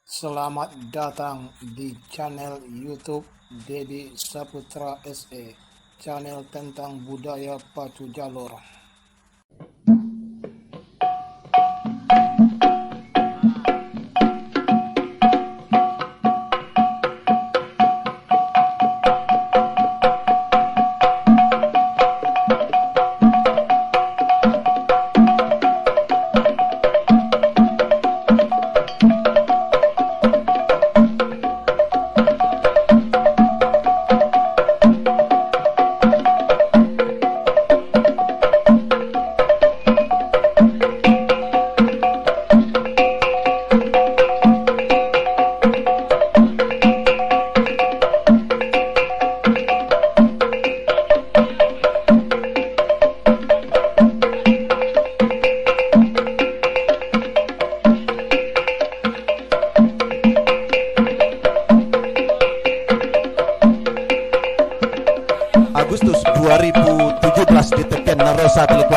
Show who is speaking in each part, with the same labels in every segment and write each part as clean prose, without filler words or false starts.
Speaker 1: Selamat datang di channel YouTube Dedi Saputra SE, channel tentang budaya pacu jalur.
Speaker 2: Agustus 2017 di tepian Narosa, Teluk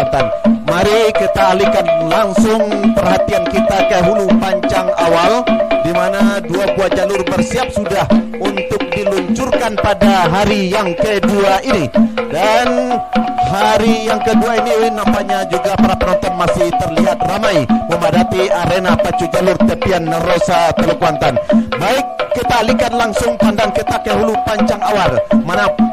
Speaker 2: Mari kita alihkan langsung perhatian kita ke hulu pancang awal, di mana dua buah jalur bersiap sudah untuk diluncurkan pada hari yang kedua ini. Dan hari yang kedua ini nampaknya juga para penonton masih terlihat ramai memadati arena pacu jalur tepian Narosa, Teluk Kuantan. Baik, kita alihkan langsung pandang kita ke hulu pancang awal,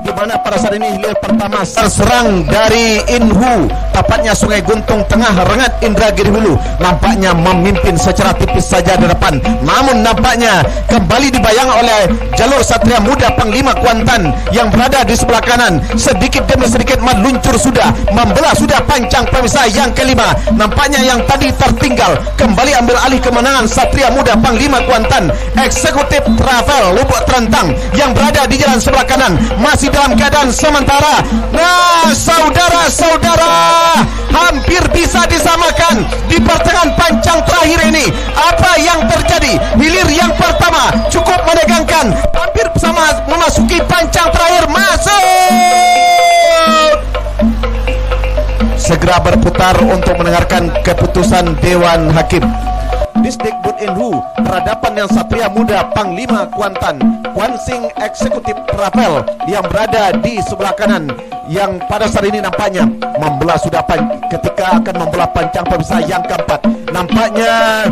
Speaker 2: di mana pada saat ini hilir pertama terserang dari Inhu, tepatnya Sungai Guntung Tengah Rengat Indragiri Hulu, nampaknya memimpin secara tipis saja di depan. Namun nampaknya kembali dibayang oleh jalur Satria Muda Panglima Kuantan yang berada di sebelah kanan, sedikit demi sedikit meluncur sudah, membelah sudah pancang pemisah yang kelima. Nampaknya yang tadi tertinggal kembali ambil alih kemenangan Satria Muda Panglima Kuantan. Eksekutif Travel Lubuk Terentang yang berada di jalan sebelah kanan masih dalam keadaan sementara. Nah, saudara-saudara, hampir bisa disamakan di pertengahan pancang terakhir ini. Apa yang terjadi? Hilir yang pertama cukup menegangkan, hampir sama memasuki pancang terakhir. Masuk, segera berputar untuk mendengarkan keputusan Dewan Hakim. Disdikbud Inhu, peradaban yang Satria Muda Panglima Kuantan, Kuansing Eksekutif Travel yang berada di sebelah kanan, yang pada saat ini nampaknya membelah sudah ketika akan membelah pancang pemisah yang keempat. Nampaknya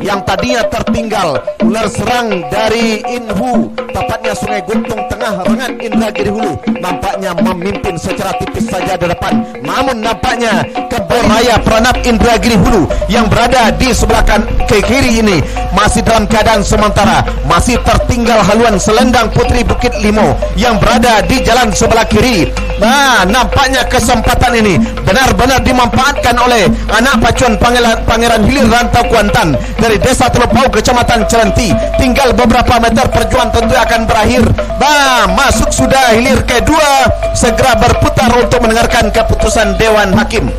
Speaker 2: yang tadinya tertinggal ular serang dari Inhu, tepatnya Sungai Guntung Tengah Rengat Indragiri Hulu, nampaknya memimpin secara tipis saja di depan. Namun nampaknya Kebon Raya Pranap Indragiri Hulu yang berada di sebelah ke kiri ini masih dalam keadaan sementara, masih tertinggal haluan Selendang Putri Bukit Limo yang berada di jalan sebelah kiri. Nah, nampaknya kesempatan ini benar-benar dimanfaatkan oleh anak pacuan Pangeran Hilir Rantau Kuantan dari Desa Teluk Pau, Kecamatan Celenti. Tinggal beberapa meter perjuangan tentu akan berakhir. Nah, masuk sudah hilir kedua, segera berputar untuk mendengarkan keputusan Dewan Hakim.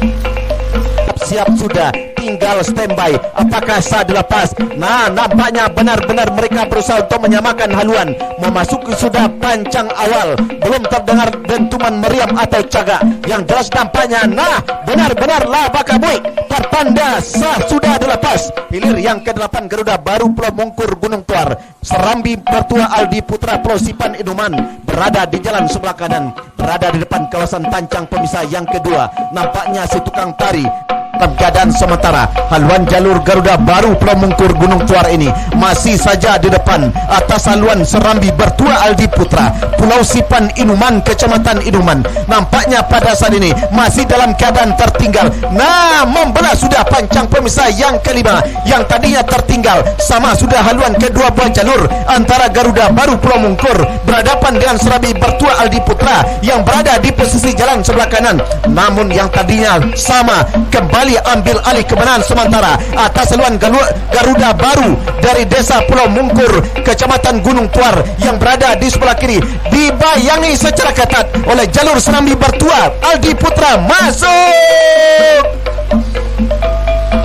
Speaker 2: Siap sudah, tinggal standby. Apakah sah dilepas? Nah, nampaknya benar-benar mereka berusaha untuk menyamakan haluan. Memasuki sudah pancang awal, belum terdengar dentuman meriam atau cagak. Yang jelas nampaknya, nah, benar-benar laba kabui, pertanda sah sudah dilepas. Hilir yang ke-8 Garuda Baru Pulau Mungkur Gunung Tuar, Serambi Mertua Aldi Putra Pulau Sipan Inuman berada di jalan sebelah kanan, berada di depan kawasan pancang pemisah yang kedua. Nampaknya si tukang tari dalam keadaan sementara. Haluan jalur Garuda Baru Pulau Mungkur Gunung Tuar ini masih saja di depan atas haluan Serambi Bertua Aldi Putra Pulau Sipan Inuman, Kecamatan Inuman. Nampaknya pada saat ini masih dalam keadaan tertinggal. Nah, membelah sudah pancang pemisah yang kelima, yang tadinya tertinggal sama sudah haluan kedua buah jalur antara Garuda Baru Pulau Mungkur berhadapan dengan Serambi Bertua Aldi Putra yang berada di posisi jalan sebelah kanan. Namun yang tadinya sama kembali ambil alih kemenangan sementara atas haluan Garuda Baru dari Desa Pulau Mungkur, Kecamatan Gunung Tuar yang berada di sebelah kiri, dibayangi secara ketat oleh jalur Serambi Bertua Aldi Putra. Masuk,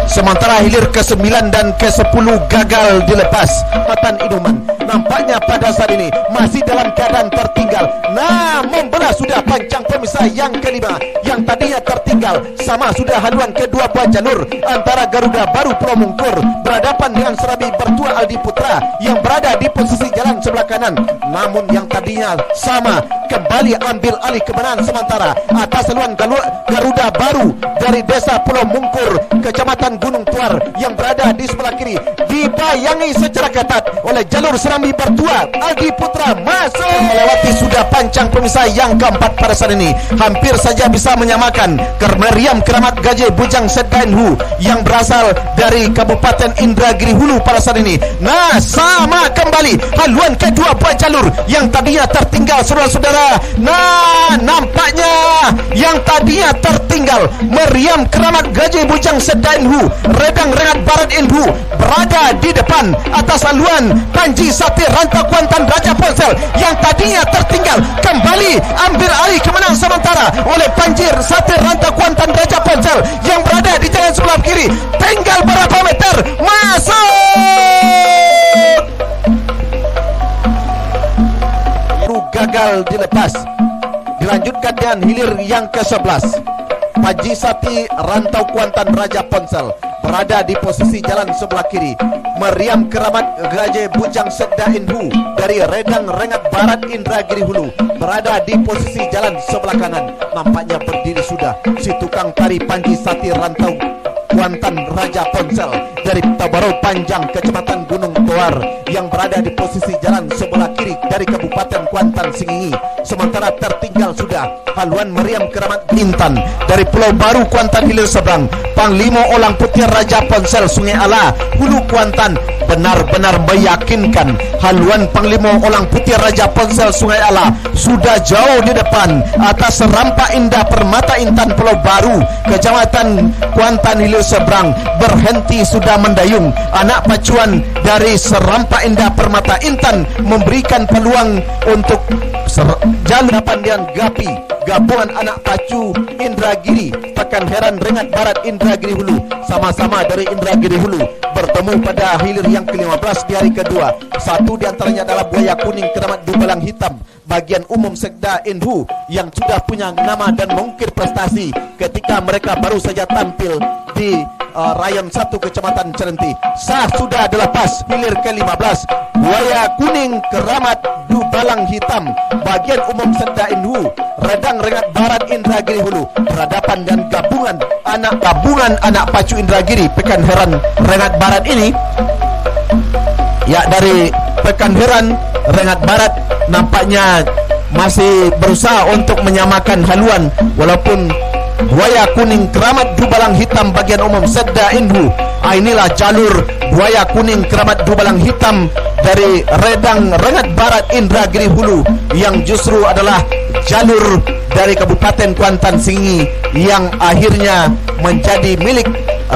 Speaker 2: sementara hilir ke-9 dan ke-10 gagal dilepas. Matan Inuman nampaknya pada pada saat ini masih dalam keadaan tertinggal. Nah, membelah sudah pancang pemisah yang kelima yang tadinya tertinggal. Sama sudah haluan kedua buah jalur antara Garuda Baru Pulau Mungkur berhadapan dengan Serabi Bertua Aldi Putra yang berada di posisi jalan sebelah kanan. Namun yang tadinya sama kembali ambil alih kemenangan sementara atas haluan Garuda Baru dari Desa Pulau Mungkur, Kecamatan Gunung Tuar yang berada di sebelah kiri, dibayangi secara ketat oleh jalur Serabi Bertua Aldi Putra masuk melewati sudah pancang pemisah yang keempat pada saat ini. Hampir saja bisa menyamakan Meriam Keramat Gajah Bujang Sedainhu yang berasal dari Kabupaten Indragiri Hulu pada saat ini. Nah, sama kembali haluan kedua buah jalur yang tadinya tertinggal, saudara-saudara. Nah, nampaknya yang tadinya tertinggal Meriam Keramat Gajah Bujang Sedainhu, Redang Rengat Barat Inhu berada di depan atas haluan Panji Sate Rantau Kuantan Raja Ponsel yang tadinya tertinggal kembali ambil alih kemenangan sementara oleh Panji Sate Rantau Kuantan Raja Ponsel yang berada di jalan sebelah kiri. Tinggal berapa meter masuk, gagal dilepas. Dilanjutkan dengan hilir yang ke-11. Panji Sati Rantau Kuantan Raja Ponsel berada di posisi jalan sebelah kiri. Meriam Keramat Gajah Bujang Sedainhu dari Redang Rengat Barat Indragiri Hulu berada di posisi jalan sebelah kanan. Nampaknya berdiri sudah si tukang tari Panji Sati Rantau Kuantan Raja Ponsel dari Tabarau Panjang, Kecamatan Gunung Tuar yang berada di posisi jalan sebelah kiri dari Kabupaten Kuantan Singingi. Sementara tertinggal sudah haluan Meriam Keramat Bintan dari Pulau Baru Kuantan Hilir Seberang, Panglima Olang Putih Raja Ponsel Sungai Ala Hulu Kuantan. Benar-benar meyakinkan haluan Panglima Olang Putih Raja Ponsel Sungai Ala sudah jauh di depan atas Rampak Indah Permata Intan Pulau Baru, Kecamatan Kuantan Hilir Seberang. Berhenti sudah mendayung. Anak pacuan dari Serampak Indah Permata Intan memberikan peluang untuk jalur dengan Gapi, gabungan anak pacu Indragiri, Pekan Heran Rengat Barat Indragiri Hulu, sama-sama dari Indragiri Hulu, bertemu pada hilir yang ke-15 di hari kedua. Satu di antaranya adalah buaya kuning Keramat Dubalang Hitam bagian umum Sekda Inhu yang sudah punya nama dan mengukir prestasi ketika mereka baru saja tampil di Rayon 1 Kecamatan Cerenti. Sah sudah dilepas hilir ke-15. Buaya kuning Keramat Dubalang Hitam bagian umum Sekda Inhu, Redang Rengat Barat Indragiri Hulu berhadapan dengan gabungan anak pacu Indragiri Pekan Heran Rengat Barat ini. Ya, dari Pekan Heran Rengat Barat nampaknya masih berusaha untuk menyamakan haluan walaupun buaya kuning Keramat Dubalang Hitam bagian umum Sekda Inhu. Inilah jalur buaya kuning Keramat Dubalang Hitam dari Redang Rengat Barat Indragiri Hulu yang justru adalah jalur dari Kabupaten Kuantan Singingi yang akhirnya menjadi milik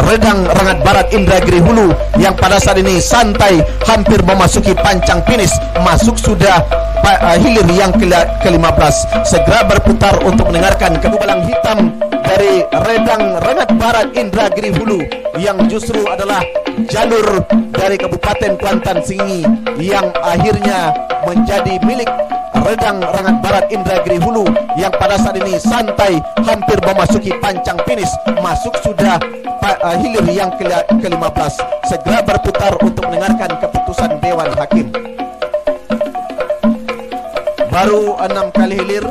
Speaker 2: Redang Rengat Barat Indragiri Hulu yang pada saat ini santai hampir memasuki pancang finish. Masuk sudah hilir yang ke-15. Segera berputar untuk mendengarkan Dubalang Hitam dari Redang Rengat Barat Indragiri Hulu yang justru adalah jalur dari Kabupaten Kuantan Singingi yang akhirnya menjadi milik Redang Rengat Barat Indragiri Hulu yang pada saat ini santai hampir memasuki pancang finish. Masuk sudah hilir yang ke-15. Segera berputar untuk mendengarkan keputusan Dewan Hakim. Baru 6 kali hilir.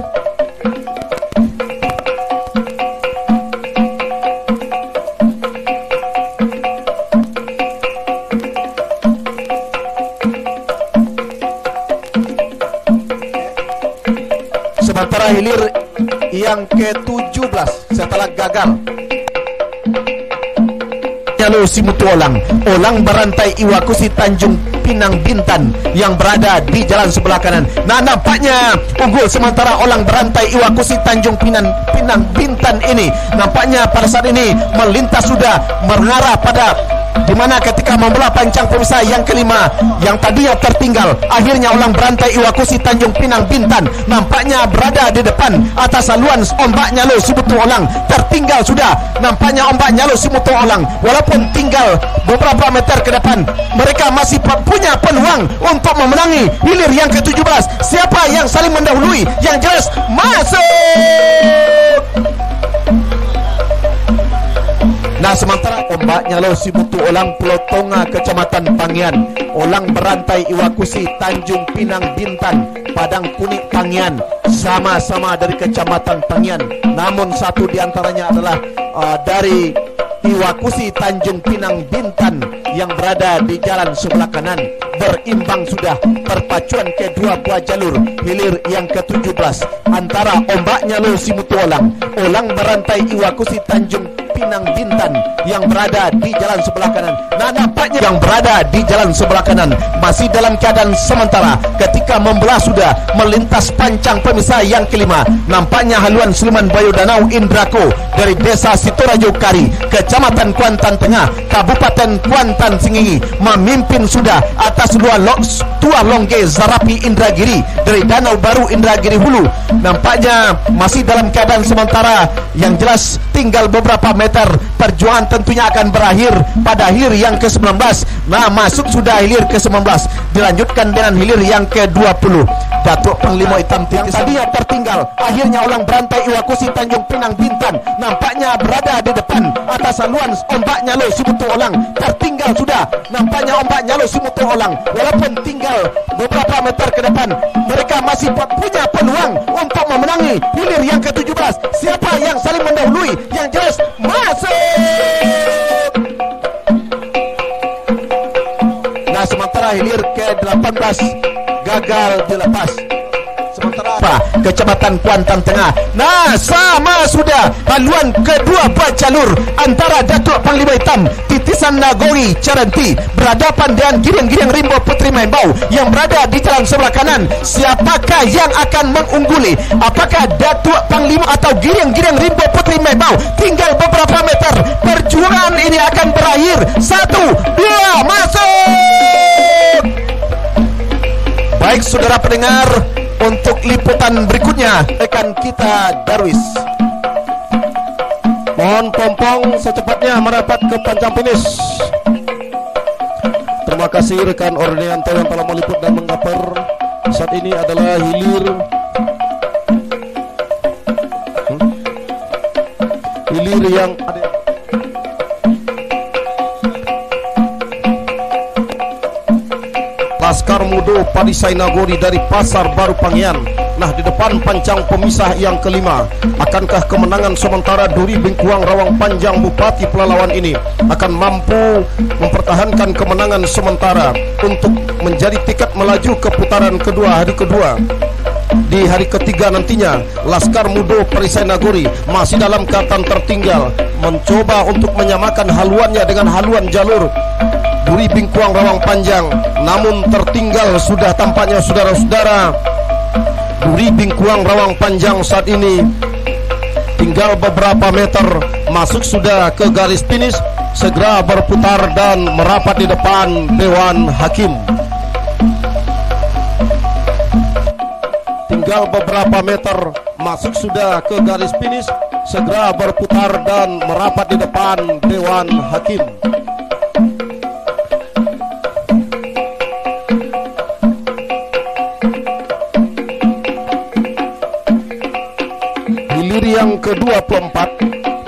Speaker 2: Sementara hilir yang ke-17 setelah gagal Jalur Simutu Olang berantai Iwakusi Tanjung Pinang Bintan yang berada di jalan sebelah kanan. Nah, nampaknya unggul sementara Olang berantai Iwakusi Tanjung Pinang Bintan ini nampaknya pada saat ini melintas sudah mengarah pada di mana ketika membelah pancang pemisah yang kelima yang tadinya tertinggal, akhirnya ulang berantai Iwakusi Tanjung Pinang Bintan nampaknya berada di depan atas haluan ombak Nyalo Simutu Olang. Tertinggal sudah nampaknya ombak Nyalo Simutu Olang, walaupun tinggal beberapa meter ke depan, mereka masih punya peluang untuk memenangi hilir yang ke-17. Siapa yang saling mendahului? Yang jelas masuk. Nah, sementara ombak Nyalo Simutu Olang Pulau Tonga Kecamatan Pangian, Olang berantai Iwakusi Tanjung Pinang Bintan Padang Kunik Pangian, sama-sama dari Kecamatan Pangian, namun satu diantaranya adalah dari Iwakusi Tanjung Pinang Bintan yang berada di jalan sebelah kanan. Berimbang sudah perpacuan kedua buah jalur hilir yang ke-17 antara ombak Nyalo Simutu Olang, Olang berantai Iwakusi Tanjung Pinang Bintan yang berada di jalan sebelah kanan. Nah, nampaknya yang berada di jalan sebelah kanan masih dalam keadaan sementara ketika membelah sudah melintas pancang pemisah yang kelima. Nampaknya haluan Suleman Bayu Danau Indrako dari Desa Sitoraju Kari, Kecamatan Kuantan Tengah, Kabupaten Kuantan Singingi, memimpin sudah atas Tua Longge Zarapi Indragiri dari Danau Baru Indragiri Hulu. Nampaknya masih dalam keadaan sementara, yang jelas tinggal beberapa meter, perjuangan tentunya akan berakhir pada hilir yang ke-19. Nah, masuk sudah hilir ke-19, dilanjutkan dengan hilir yang ke-20. Datuk Panglima Hitam yang tadinya tertinggal, akhirnya ulang berantai Iwakusi Tanjung Pinang Bintan nampaknya berada di depan atas haluan ombak Nyalo Simutu Olang. Tertinggal sudah nampaknya ombak Nyalo Simutu Olang, walaupun tinggal beberapa meter ke depan, mereka masih punya peluang untuk memenangi hilir yang ke-17. Siapa yang saling mendahului? Yang jelas masuk. Nah, sementara hilir ke-18 gagal dilepas. Sementara Kecamatan Kuantan Tengah, nah sama sudah haluan kedua buah jalur antara Datuk Panglima Hitam Titisan Nagori Caranti berhadapan dengan Giring-Giring Rimbo Putri Maimbau yang berada di jalan sebelah kanan. Siapakah yang akan mengungguli? Apakah Datuk Panglima atau Giring-Giring Rimbo Putri Maimbau? Tinggal beberapa meter, perjuangan ini akan berakhir. 1, 2, masuk. Baik saudara pendengar, untuk liputan berikutnya rekan kita Darwis. Mohon pompong secepatnya merapat ke pancang finish. Terima kasih rekan Ordeanto yang telah meliput dan menggaper. Saat ini adalah hilir yang ada. Laskar Mudo Padisai Nagori dari Pasar Baru Pangian. Nah, di depan pancang pemisah yang kelima, akankah kemenangan sementara Duri Bengkuang Rawang Panjang Bupati Pelalawan ini akan mampu mempertahankan kemenangan sementara untuk menjadi tiket melaju ke putaran kedua hari kedua? Di hari ketiga nantinya, Laskar Mudo Padisai Nagori masih dalam keadaan tertinggal, mencoba untuk menyamakan haluannya dengan haluan jalur Duri Bengkuang Rawang Panjang, namun tertinggal sudah tampaknya saudara-saudara. Duri Bengkuang Rawang Panjang saat ini tinggal beberapa meter, masuk sudah ke garis finish, segera berputar dan merapat di depan Dewan Hakim. Tinggal beberapa meter, masuk sudah ke garis finish, segera berputar dan merapat di depan Dewan Hakim. Yang ke-24,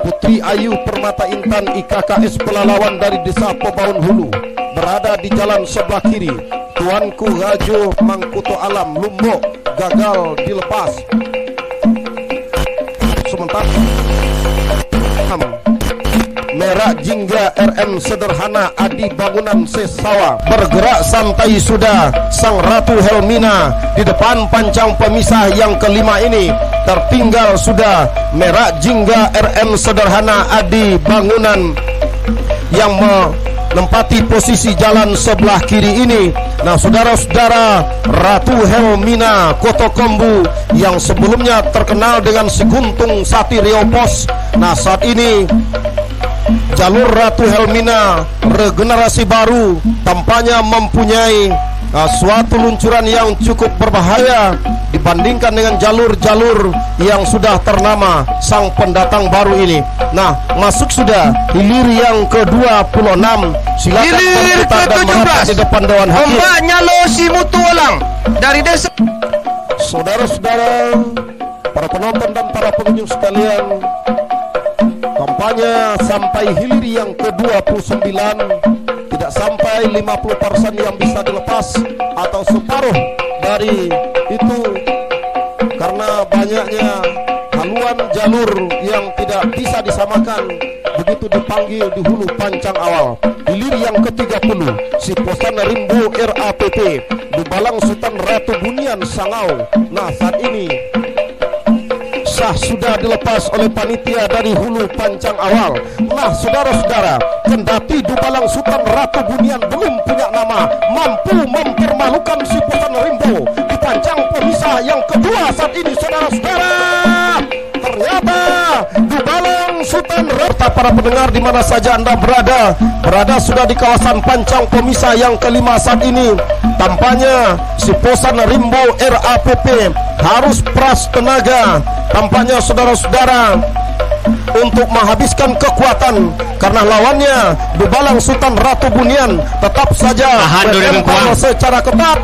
Speaker 2: Putri Ayu Permata Intan IKKS Pelalawan dari Desa Pebaun Hulu berada di jalan sebelah kiri. Tuanku Rajo Mangkuto Alam Lumbok gagal dilepas. Sementara Merah Jingga RM Sederhana Adi Bangunan Sesawa bergerak santai sudah. Sang Ratu Helmina di depan pancang pemisah yang kelima ini. Tertinggal sudah Merah Jingga RM Sederhana Adi Bangunan yang menempati posisi jalan sebelah kiri ini. Nah, saudara-saudara, Ratu Helmina Kotokombu yang sebelumnya terkenal dengan Seguntung Sati Riopos, nah saat ini
Speaker 3: jalur Ratu Helmina regenerasi baru tampaknya mempunyai suatu luncuran yang cukup berbahaya dibandingkan dengan jalur-jalur yang sudah ternama sang pendatang baru ini. Nah, masuk sudah hilir yang ke-26. Silakan
Speaker 4: Hilir
Speaker 3: berputar dan
Speaker 4: ke-17.
Speaker 3: merata di depan Dewan Hakim.
Speaker 4: Ombaknya Losi Mutualang dari desa.
Speaker 3: Saudara-saudara, para penonton dan para pengunjung sekalian, kampanye sampai hilir yang ke-29, tidak sampai 50% yang bisa dilepas atau separuh dari itu karena banyaknya haluan jalur yang tidak bisa disamakan. Begitu dipanggil di hulu pancang awal. Hilir yang ke-30, Siposan Rimbo RAPP di Balang Sultan Ratu Bunian Sangau. Nah, saat ini sah sudah dilepas oleh panitia dari hulu pancang awal. Nah, saudara-saudara, kendati Dubalang Sultan Ratu Bunian belum punya nama, mampu mempermalukan Siposan Rimbo di pancang pemisah yang kedua saat ini, saudara-saudara. Ternyata Dubalang Sultan Rata, para pendengar di mana saja Anda berada sudah di kawasan pancang pemisah yang kelima saat ini. Tampaknya Siposan Rimbo RAPP harus peras tenaga, tampaknya saudara-saudara, untuk menghabiskan kekuatan karena lawannya Dubalang Sultan Ratu Bunian tetap saja berempal secara ketat.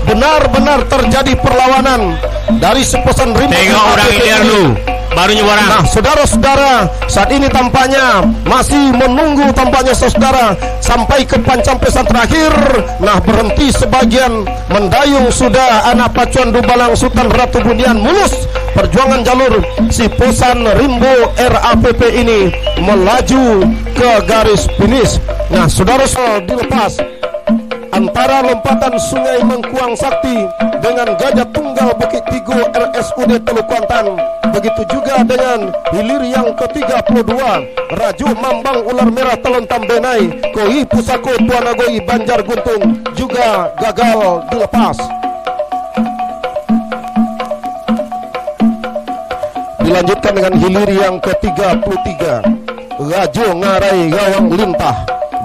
Speaker 3: Benar-benar terjadi perlawanan dari Siposan Rimbo.
Speaker 4: Tengok orang hilir lu, baru nyebarang.
Speaker 3: Nah, saudara-saudara, saat ini tampaknya masih menunggu tampaknya saudara sampai ke pancang pesan terakhir. Nah, berhenti sebagian, mendayung sudah anak pacuan Dubalang Sultan Ratu Bunian. Mulus perjuangan jalur Siposan Rimbo RAPP ini melaju ke garis finish. Nah, saudara-saudara, dilepas antara lompatan Sungai Mengkuang Sakti dengan Gajah Tunggal Bukit Tigo RSUD Teluk Kuantan. Begitu juga dengan hilir yang ke-32, Rajo Mambang Ular Merah Telontam Benai, Koi Pusako Tuanagoi Banjar Guntung juga gagal dilepas. Dilanjutkan dengan hilir yang ke-33, Rajo Ngarai Gawang Lintah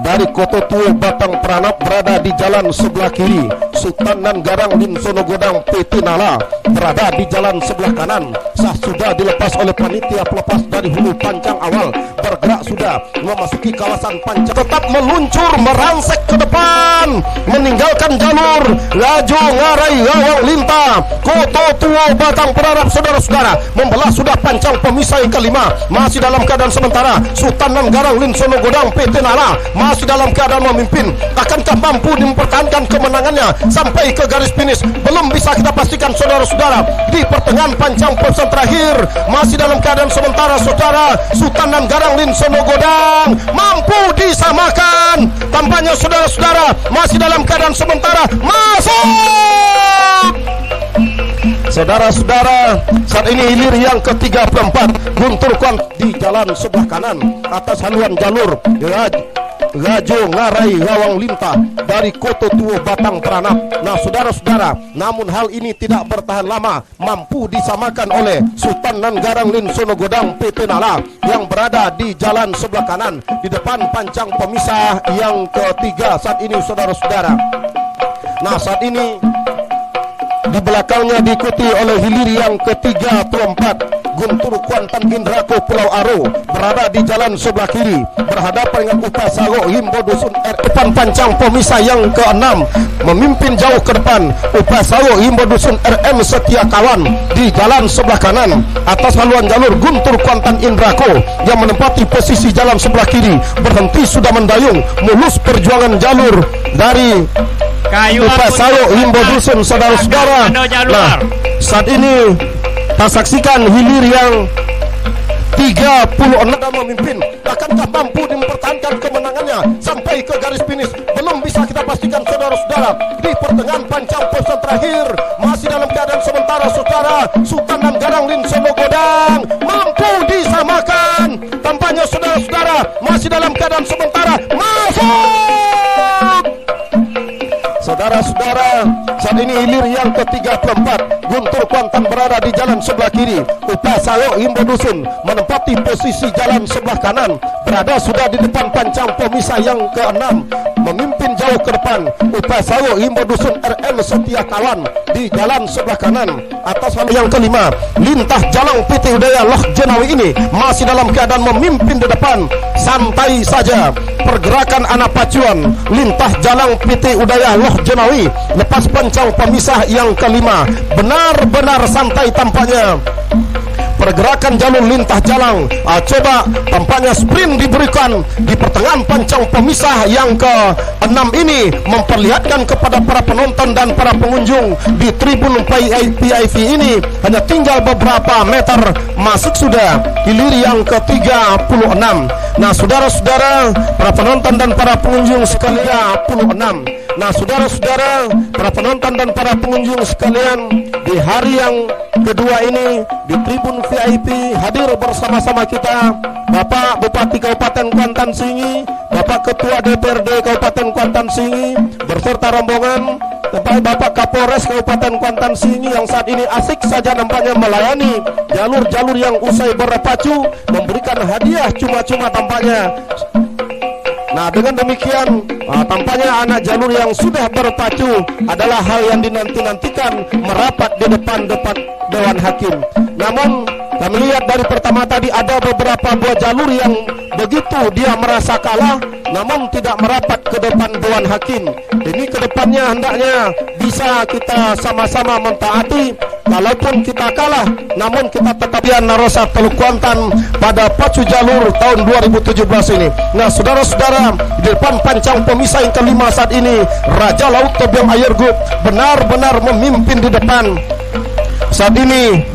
Speaker 3: dari Koto Tuo Batang Peranap berada di jalan sebelah kiri. Sultanan Garang Linsono Godang PT Nala berada di jalan sebelah kanan. Sah sudah dilepas oleh panitia pelepas dari hulu pancang awal. Bergerak sudah memasuki kawasan pancang, tetap meluncur merangsek ke depan, meninggalkan jalur Rajo Ngarai Gawang Linta Koto Tuo Batang Peranap. Saudara-saudara, membelah sudah pancang pemisah yang kelima. Masih dalam keadaan sementara Sultanan Garang Linsono Godang PT Nala masih dalam keadaan memimpin. Akankah mampu mempertahankan kemenangannya sampai ke garis finish? Belum bisa kita pastikan, saudara-saudara. Di pertengahan pancang pesan terakhir masih dalam keadaan sementara, saudara. Sultanan Garang Linsono Godang mampu disamakan. Tampaknya saudara-saudara masih dalam keadaan sementara. Masuk, saudara-saudara. Saat ini hilir yang ke-34, Guntur Kuan di jalan sebelah kanan atas haluan jalur Rajo Ngarai Gawang Lintah dari Koto Tuo Batang Peranap. Nah, saudara-saudara, namun hal ini tidak bertahan lama, mampu disamakan oleh Sultanan Garang Linsono Godang PT Nala yang berada di jalan sebelah kanan di depan pancang pemisah yang ketiga saat ini, saudara-saudara. Nah, saat ini di belakangnya diikuti oleh hilir yang ke-34, Guntur Kuantan Indrako Pulau Aro berada di jalan sebelah kiri berhadapan dengan Upasago Himbo Dusun depan pancang pemisah yang ke-6, memimpin jauh ke depan Upasago Himbo Dusun RM Setia Kawan di jalan sebelah kanan atas haluan jalur Guntur Kuantan Indrako yang menempati posisi jalan sebelah kiri. Berhenti sudah mendayung, mulus perjuangan jalur dari Upasago Himbo Dusun, saudara-saudara. Nah, saat ini kita saksikan hilir yang 36 memimpin. Akankah mampu mempertahankan kemenangannya sampai ke garis finish? Belum bisa kita pastikan, saudara-saudara. Di pertengahan pancang pesan terakhir masih dalam keadaan sementara, saudara. Sultanan Garang Linsono Godang mampu disamakan. Tampaknya saudara-saudara masih dalam keadaan sementara. Masuk, saudara-saudara, saat ini hilir yang ke-34. Guntur Kuantan berada di jalan sebelah kiri. Upasayo Imbo Dusun menempati posisi jalan sebelah kanan. Berada sudah di depan pancang pemisah yang ke-6, memimpin jauh ke depan. Upasayo Imbo Dusun RL Setia Kawan di jalan sebelah kanan. Atas yang ke-5, Lintah Jalang PT Udaya Loh Jenawi ini masih dalam keadaan memimpin di depan. Santai saja pergerakan anak pacuan Lintah Jalang PT Udaya Loh Jenawi lepas pancang pemisah yang ke-5. Benar-benar santai tampaknya pergerakan jalur Lintah Jalang. Coba tampaknya sprint diberikan di pertengahan pancang pemisah yang ke-6 ini, memperlihatkan kepada para penonton dan para pengunjung di tribun VIP ini hanya tinggal beberapa meter masuk sudah hilir yang ke-36. Nah, saudara-saudara, para penonton dan para pengunjung sekalian 36. Nah, saudara-saudara, para penonton dan para pengunjung sekalian, di hari yang kedua ini di tribun VIP hadir bersama-sama kita Bapak Bupati Kabupaten Kuantan Singi, Bapak Ketua DPRD Kabupaten Kuantan Singi beserta rombongan, Bapak Kapolres Kabupaten Kuantan Singi yang saat ini asik saja nampaknya melayani jalur-jalur yang usai berpacu, memberikan hadiah cuma-cuma tampaknya. Nah, dengan demikian tampaknya anak jalur yang sudah berpacu adalah hal yang dinanti-nantikan merapat di depan Dewan Hakim. Namun kami lihat dari pertama tadi ada beberapa buah jalur yang begitu dia merasa kalah, namun tidak merapat ke depan Dewan Hakim. Ini kedepannya hendaknya bisa kita sama-sama mentaati. Kalaupun kita kalah, namun kita tetap Narosa Teluk Kuantan pada pacu jalur tahun 2017 ini. Nah, saudara-saudara, di depan pancang pemisah yang ke-5 saat ini, Raja Laut Tobiang Ayer Group benar-benar memimpin di depan. Saat ini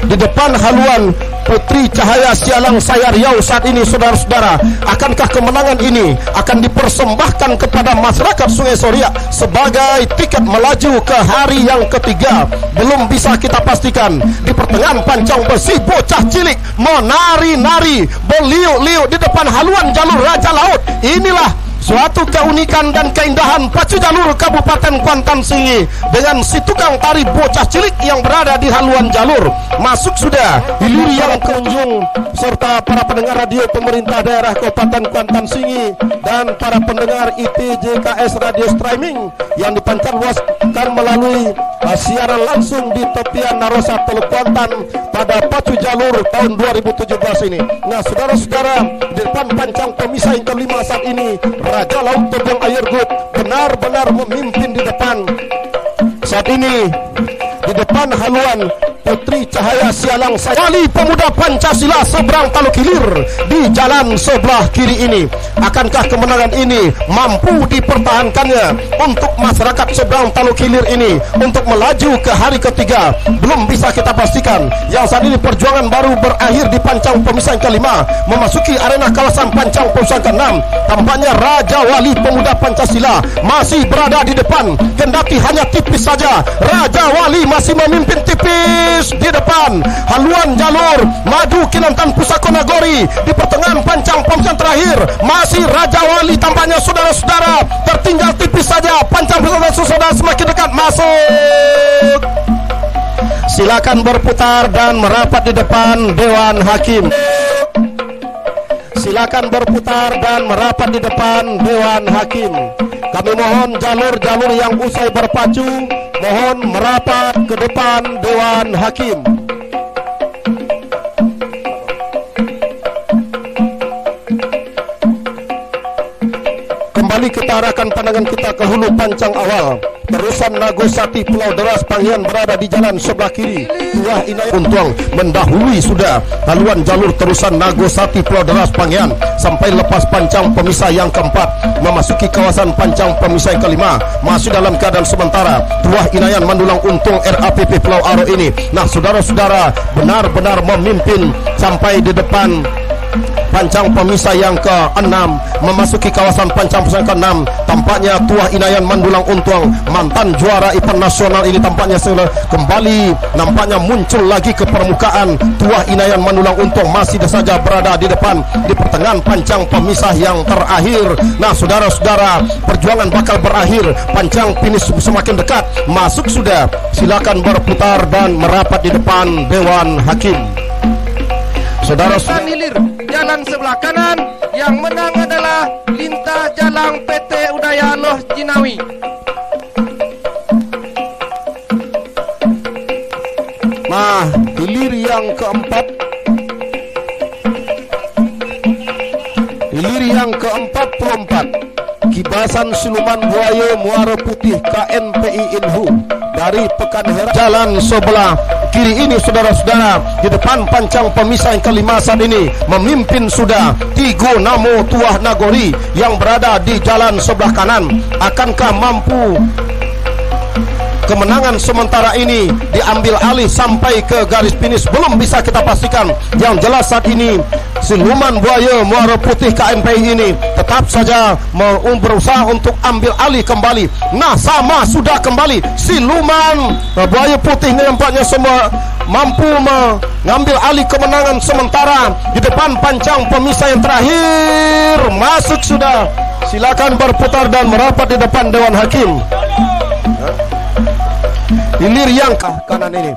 Speaker 3: di depan haluan Putri Cahaya Sialang Sayar Riau saat ini, saudara-saudara, akankah kemenangan ini akan dipersembahkan kepada masyarakat Sungai Soria sebagai tiket melaju ke hari yang ketiga? Belum bisa kita pastikan. Di pertengahan pancang besi, bocah cilik menari-nari beliuk-liuk di depan haluan jalur Raja Laut. Inilah suatu keunikan dan keindahan pacu jalur Kabupaten Kuantan Singi dengan si tukang tari bocah cilik yang berada di haluan jalur. Masuk sudah hilir yang pengunjung serta para pendengar radio pemerintah daerah Kabupaten Kuantan Singi dan para pendengar ITJKS radio streaming yang dipancarluaskan melalui siaran langsung di tepian Narosa Teluk Kuantan pada pacu jalur tahun 2017 ini. Nah, saudara-saudara, di depan pancang pemisah yang ke-5 saat ini, Raja Laut Tobiang Ayer Group benar-benar memimpin di depan. Saat ini di depan haluan Putri Cahaya Sialang Sayar Wali Pemuda Pancasila seberang Taluk Hilir di jalan sebelah kiri ini. Akankah kemenangan ini mampu dipertahankannya untuk masyarakat seberang Taluk Hilir ini untuk melaju ke hari ketiga? Belum bisa kita pastikan. Yang saat ini perjuangan baru berakhir di pancang pemisah yang ke-5, memasuki arena kawasan pancang pemisah ke-6. Tampaknya Raja Wali Pemuda Pancasila masih berada di depan, kendati hanya tipis saja. Raja Wali masih memimpin tipis di depan haluan jalur maju Kinantan Pusako Nagori. Di pertengahan pancang pemisah terakhir masih Raja Wali tampaknya, saudara-saudara, tertinggal tipis saja. Pancang pemisah saudara semakin dekat masuk. Silakan berputar dan merapat di depan Dewan Hakim. Silakan berputar dan merapat di depan Dewan Hakim. Kami mohon jalur-jalur yang usai berpacu mohon merapat ke depan Dewan Hakim. Kembali kita arahkan pandangan kita ke hulu pancang awal. Terusan Nagosati Pulau Deras Panggian berada di jalan sebelah kiri. Tuah Inai Untuang mendahului sudah haluan jalur terusan Nagosati Pulau Deras Panggian sampai lepas pancang pemisah yang keempat, memasuki kawasan pancang pemisah yang ke-5, masih dalam keadaan sementara. Tuah Inayan Mandulang Untung RAPP Pulau Aro ini. Nah, saudara-saudara, benar-benar memimpin sampai di depan pancang pemisah yang ke-6 memasuki kawasan pancang pemisah yang ke-6. Tampaknya Tuah Inayan Mandulang Untuang, mantan juara event nasional ini, tampaknya kembali nampaknya muncul lagi ke permukaan. Tuah Inayan Mandulang Untuang masih saja berada di depan di pertengahan pancang pemisah yang terakhir. Nah, saudara-saudara, perjuangan bakal berakhir, pancang finish semakin dekat, masuk sudah. Silakan berputar dan merapat di depan Dewan Hakim. Saudara-saudara,
Speaker 4: hilir jalan sebelah kanan, yang menang adalah Lintah Jalang PT Udaya Loh Jinawi.
Speaker 3: nah, hilir yang keempat, hilir yang ke-44, Kibasan Siluman Buaya Muara Putih KNPI Inhu dari Pekanbaru. Jalan sebelah kiri ini, saudara-saudara, di depan pancang pemisah yang ke-5 saat ini memimpin sudah Tigo Namo Tuah Nagori yang berada di jalan sebelah kanan. Akankah mampu kemenangan sementara ini diambil alih sampai ke garis finish? Belum bisa kita pastikan. Yang jelas saat ini Siluman Buaya Muara Putih KNPI ini tetap saja berusaha untuk ambil alih kembali. Nah, sama sudah kembali Siluman Buaya Putih ini nampaknya semua mampu mengambil alih kemenangan sementara di depan pancang pemisah yang terakhir. Masuk sudah. Silakan berputar dan merapat di depan Dewan Hakim. Hilir yang kanan ini.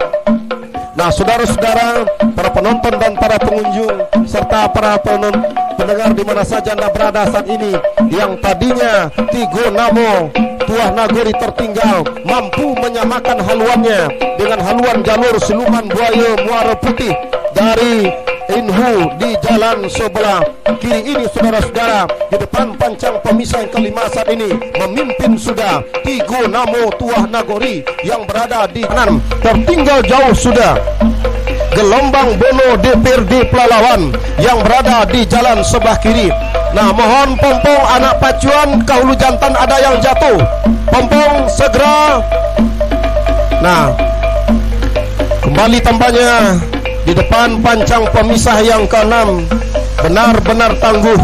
Speaker 3: Nah, saudara-saudara, para penonton dan para pengunjung serta para pendengar di mana saja Anda berada saat ini, yang tadinya Tigo Namo Tuah Nagori tertinggal mampu menyamakan haluannya dengan haluan jalur Siluman Buaya Muara Putih dari Inhu di jalan sebelah kiri ini, saudara-saudara, di depan pancang pemisah yang ke-5 saat ini memimpin sudah Tigo Namo Tuah Nagori yang berada di kanan. Tertinggal jauh sudah Gelombang Bono DPRD Pelalawan yang berada di jalan sebelah kiri. Nah, mohon pompong anak pacuan kahulu jantan ada yang jatuh. Pompong segera. Nah, kembali tampaknya di depan pancang pemisah yang ke-6 benar-benar tangguh.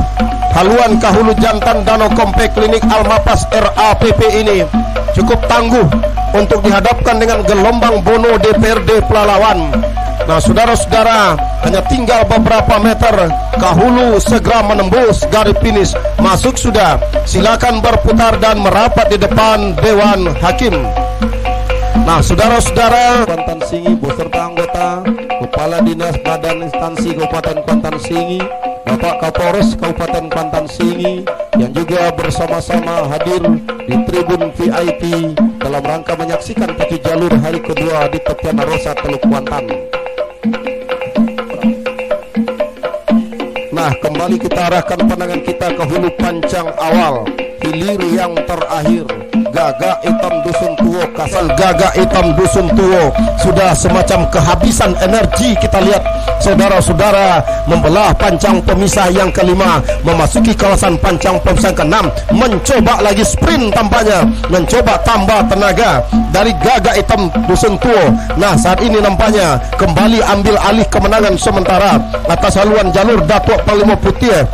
Speaker 3: Haluan kahulu jantan Danau Komplek Klinik Almapas RAPP ini cukup tangguh untuk dihadapkan dengan Gelombang Bono DPRD Pelalawan. Nah, saudara-saudara, hanya tinggal beberapa meter kahulu segera menembus garis finish. Masuk sudah. Silakan berputar dan merapat di depan Dewan Hakim. Nah, saudara-saudara, Kuantan Singi beserta anggota Kepala Dinas Badan Instansi Kabupaten Kuantan Singi, Bapak Kapolres Kabupaten Kuantan Singi yang juga bersama-sama hadir di tribun VIP dalam rangka menyaksikan pacu jalur hari kedua di Tepian Rosa Teluk Kuantan. Nah, kembali kita arahkan pandangan kita ke hulu pancang awal, hilir yang terakhir. Gagak Hitam Dusun Tuo, kasal Gagak Hitam Dusun Tuo sudah semacam kehabisan energi. Kita lihat saudara-saudara membelah pancang pemisah yang ke-5 memasuki kawasan pancang pemisah ke-6, mencoba lagi sprint tampaknya, mencoba tambah tenaga dari Gagak Hitam Dusun Tuo. Nah, saat ini nampaknya kembali ambil alih kemenangan sementara atas haluan jalur Datuk Panglima Putih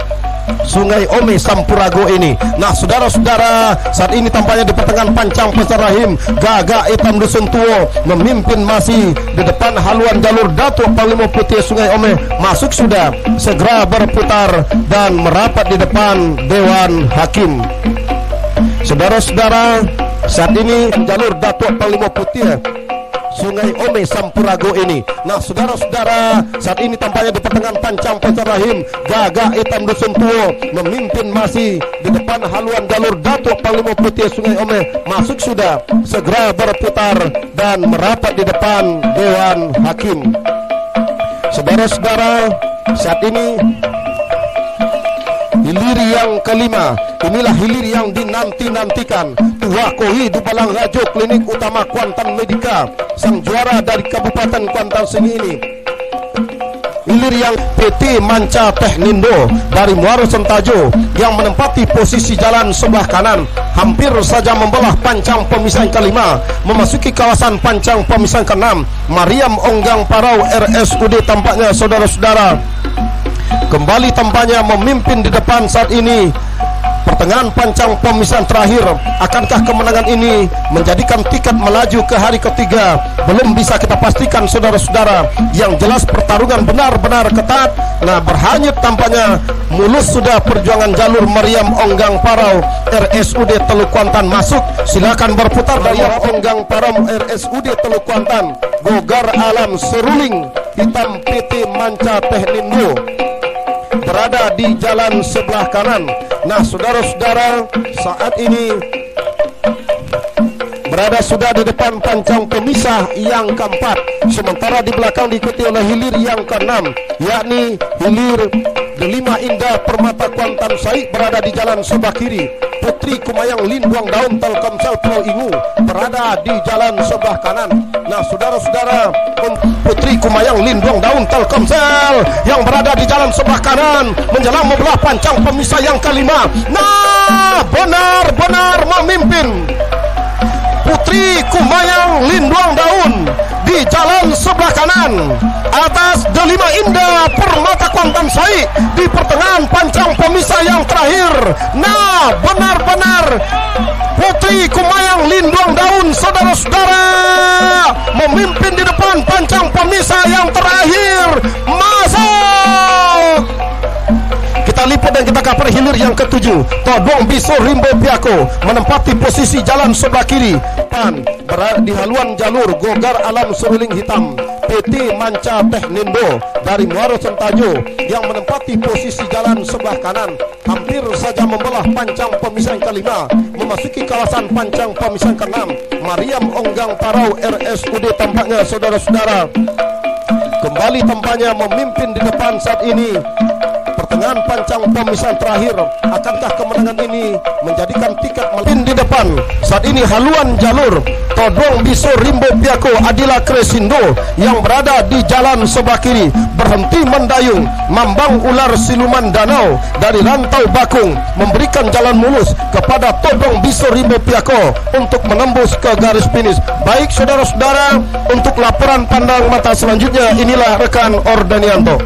Speaker 3: Sungai Ome Sampurago ini. Nah, saudara-saudara, saat ini tampaknya di pertengahan pancang pemisah rahim Gagak Hitam Dusun Tuo memimpin masih di depan haluan jalur Datuk Panglima Putih Sungai Ome. Masuk sudah. Segera berputar dan merapat di depan Dewan Hakim. Saudara-saudara, saat ini jalur Datuk Panglima Putih Sungai Ome Sampurago ini. Nah, saudara-saudara, saat ini tampaknya di pertengahan pancang pemisah rahim Gagak Hitam Dusun Tuo memimpin masih di depan haluan jalur Datuk Panglima Putih Sungai Ome. Masuk sudah. Segera berputar dan merapat di depan Dewan Hakim. Saudara-saudara, saat ini hilir yang ke-5. Inilah hilir yang dinanti-nantikan. Tuah Kohi di Balang Rajo Klinik Utama Kuantan Medika, sang juara dari Kabupaten Kuantan Singi ini. Hilir yang PT Manca Technindo dari Muaro Sentajo yang menempati posisi jalan sebelah kanan, hampir saja membelah pancang pemisah yang ke-5 memasuki kawasan pancang pemisah ke-6. Mariam Onggang Parau RSUD tampaknya, saudara-saudara, kembali tampaknya memimpin di depan saat ini. Pertengahan pancang pemisahan terakhir, akankah kemenangan ini menjadikan tiket melaju ke hari ketiga? Belum bisa kita pastikan saudara-saudara. Yang jelas pertarungan benar-benar ketat. Nah, berhanyut tampaknya mulus sudah perjuangan jalur Mariam Onggang Parau RSUD Teluk Kuantan masuk. Silakan berputar dari Onggang Parau RSUD Teluk Kuantan. Gogar Alam Seruling hitam PT Manca Tehlindo berada di jalan sebelah kanan. Nah, saudara-saudara, saat ini berada sudah di depan pancang pemisah yang keempat, sementara di belakang diikuti oleh hilir yang keenam, yakni hilir Delima Indah Permata Kuantan Saik berada di jalan sebelah kiri. Putri Kumayang Linduang Daun Telkomsel Pulau Ingu berada di jalan sebelah kanan. Nah, saudara-saudara, Putri Kumayang Linduang Daun Telkomsel yang berada di jalan sebelah kanan menjelang membelah pancang pemisah yang kelima. Nah, benar-benar memimpin Putri Kumayang Linduang Daun di jalan sebelah kanan atas Delima Indah Permata Kuantan Saik di pertengahan pancang pemisah yang terakhir. Nah, benar-benar Putri Kumayang Linduang Daun, saudara-saudara, memimpin di depan pancang pemisah yang terakhir. Masuk! Kita lipat dan kita cover hilir yang ketujuh. Todong Biso Rimbo Piako menempati posisi jalan sebelah kiri. Pan berada di haluan jalur Gogar Alam Seruling Hitam PT Manca Tehlindo dari Muaro Sentajo yang menempati posisi jalan sebelah kanan. Hampir saja membelah pancang pemisah yang kelima, memasuki kawasan pancang pemisah keenam. Mariam Onggang Parau RSUD tampaknya, saudara-saudara, kembali tampaknya memimpin di depan saat ini. Pertengahan pancang pemisahan terakhir, akankah kemenangan ini menjadikan tiket memimpin di depan saat ini? Haluan jalur Todong Biso Rimbo Piako Adila Kresindo yang berada di jalan sebelah kiri berhenti mendayung Mambang Ular Siluman Danau dari Rantau Bakung memberikan jalan mulus kepada Todong Biso Rimbo Piako untuk menembus ke garis finish. Baik, saudara-saudara, untuk laporan pandang mata selanjutnya inilah rekan Ordanianto.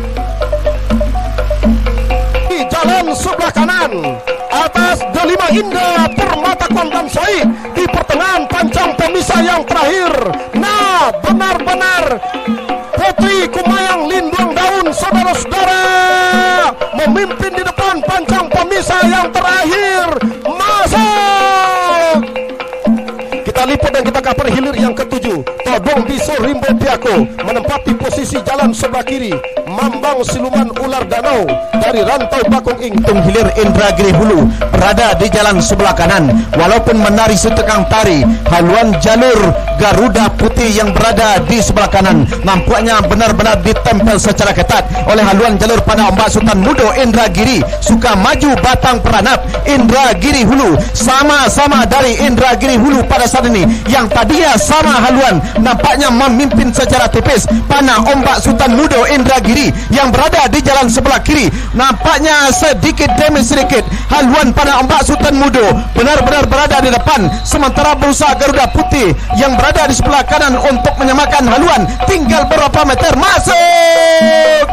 Speaker 3: Jalan sebelah kanan atas Delima Indah Permata Kuantan Saik di pertengahan pancang pemisah yang terakhir. Nah, benar-benar Putri Kumayang Linduang Daun, saudara-saudara, memimpin di depan pancang pemisah yang terakhir. Masuk! Kita lipat dan kita cover hilir yang ketujuh. Todong Biso Rimbo Piako menempati posisi jalan sebelah kiri. Mambang Siluman Ular Danau dari Rantau Bakung Ingtung hilir Indragiri Hulu berada di jalan sebelah kanan. Walaupun menari setekang tari, haluan jalur Garuda Putih yang berada di sebelah kanan nampaknya benar-benar ditempel secara ketat oleh haluan jalur pada Ombak Sultan Mudo Indragiri. Suka maju Batang Peranap Indragiri Hulu, sama-sama dari Indragiri Hulu pada saat ini. Yang tadinya sama haluan nampaknya memimpin secara tipis pada Ombak Sultan Mudo Indragiri yang berada di jalan sebelah kiri. Nampaknya sedikit demi sedikit haluan pada Ombak Sultan Mudo benar-benar berada di depan, sementara berusaha Garuda Putih yang berada di sebelah kanan untuk menyamakan haluan. Tinggal berapa meter masuk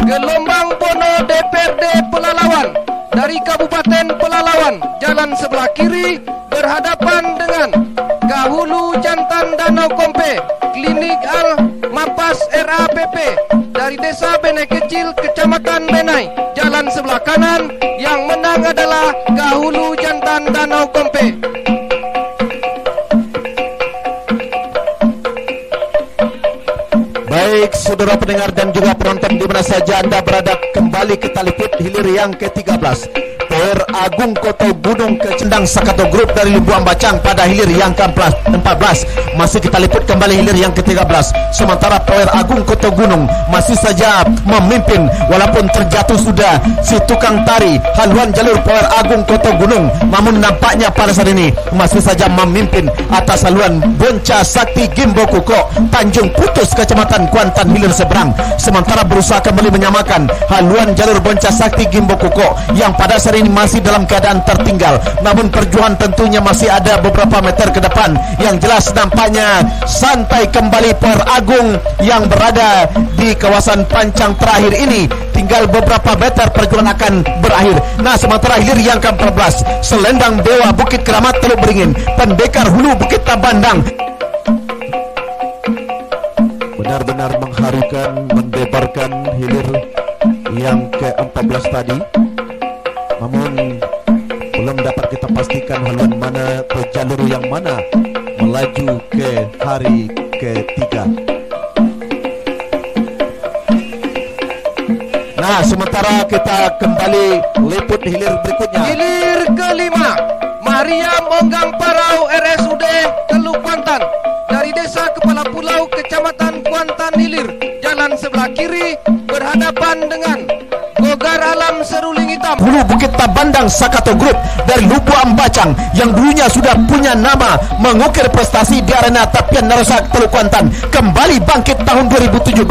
Speaker 4: Gelombang Bono DPRD Pelalawan dari Kabupaten Pelalawan, jalan sebelah kiri berhadapan dengan Gahulu Jantan Danau Kompe Klinik Al Mapas RAPP dari Desa Benai Kecil Kecamatan Benai, jalan sebelah kanan. Yang menang adalah Gahulu Jantan Danau Kompe.
Speaker 2: Baik, saudara pendengar dan juga penonton di mana saja Anda berada, kembali kita liput hilir yang ke-13. Tower Agung Koto Gunung Kecendang Sakato Group dari Lubuang Bacang pada hilir yang ke-14. Masih kita liput kembali hilir yang ke-13. Sementara Tower Agung Koto Gunung masih saja memimpin walaupun terjatuh sudah si tukang tari haluan jalur Tower Agung Koto Gunung, namun nampaknya pada saat ini masih saja memimpin atas haluan Bonca Sakti Gimbo Kuko Tanjung Putus Kecamatan Kuantan hilir seberang. Sementara berusaha kembali menyamakan haluan jalur Bonca Sakti Gimbo Kuko yang pada saat ini masih masih dalam keadaan tertinggal. Namun perjuangan tentunya masih ada beberapa meter ke depan. Yang jelas nampaknya santai kembali Per Agung yang berada di kawasan pancang terakhir ini. Tinggal beberapa meter perjuangan akan berakhir. Nah, sementara hilir yang ke-14, Selendang Dewa Bukit Keramat Teluk Beringin, Pendekar Hulu Bukit Tabandang. Benar-benar mengharukan, mendebarkan hilir yang ke-14 tadi. Namun belum dapat kita pastikan haluan mana atau jalur yang mana melaju ke hari ketiga. Nah, sementara kita kembali liput hilir berikutnya.
Speaker 4: Hilir kelima, Mariam Onggang Parau RSUD Teluk Kuantan. Dari Desa Kepala Pulau Kecamatan Kuantan Hilir, jalan sebelah kiri berhadapan dengan Gogar Alam Seruling Hitam.
Speaker 2: Hulu Bukit Tabandang Sakato Group dari Lubuk Ambacang yang dulunya sudah punya nama mengukir prestasi di arena Tapian Narosak Teluk Kuantan kembali bangkit tahun 2017.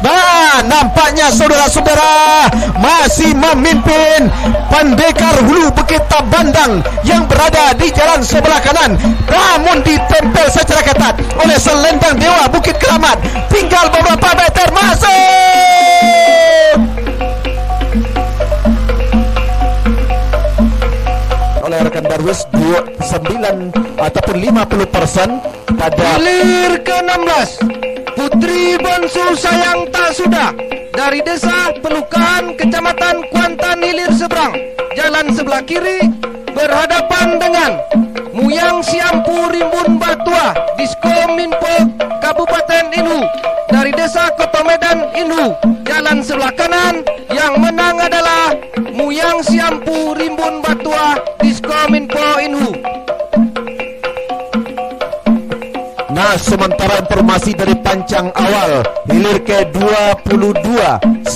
Speaker 2: Nah, nampaknya saudara-saudara masih memimpin Pendekar Hulu Bukit Tabandang yang berada di jalan sebelah kanan, namun ditempel secara ketat oleh Selendang Dewa Bukit Keramat. Tinggal beberapa meter masuk. Oleh rekan Darwis 29 ataupun 50% pada
Speaker 4: hilir ke-16, Putri Bonsu Sayang Tak Sudah dari Desa Pelukan Kecamatan Kuantan Hilir Seberang, jalan sebelah kiri berhadapan dengan Muyang Siampu Rimbun Batua Diskominfo Kabupaten Inhu dari Desa Kotomedan Inhu, jalan sebelah kanan. Yang menang adalah Muyang Siampu Rimbun Batua Diskominfo Inhu.
Speaker 2: Nah, sementara informasi dari pancang awal hilir ke-22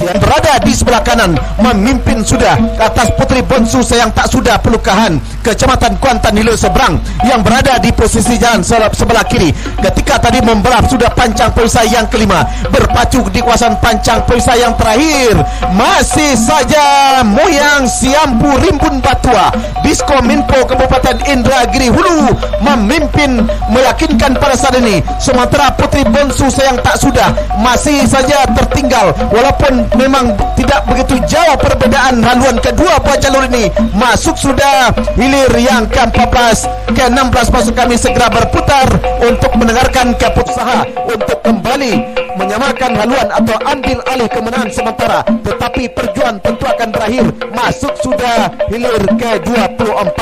Speaker 2: yang berada di sebelah kanan memimpin sudah atas Putri Bonsu Sayang Tak Sudah Pelukahan Kecamatan Kuantan Hilir Seberang yang berada di posisi jalan sebelah kiri. Ketika tadi membelah sudah pancang perisai yang kelima, berpacu di kawasan pancang perisai yang terakhir masih saja Moyang Siampu Rimbun Batua Diskominfo Kabupaten Indragiri Hulu memimpin, meyakinkan pada saat ini. Sementara Putri Bonsu Sayang Tak Sudah masih saja tertinggal, walaupun memang tidak begitu jauh perbedaan haluan kedua buah jalur ini. Masuk sudah hilir yang ke-14, ke-16. Maksud kami segera berputar untuk mendengarkan keputusan untuk kembali menyamakan haluan atau ambil alih kemenangan sementara. Tetapi perjuangan tentu akan berakhir. Masuk sudah hilir ke-24.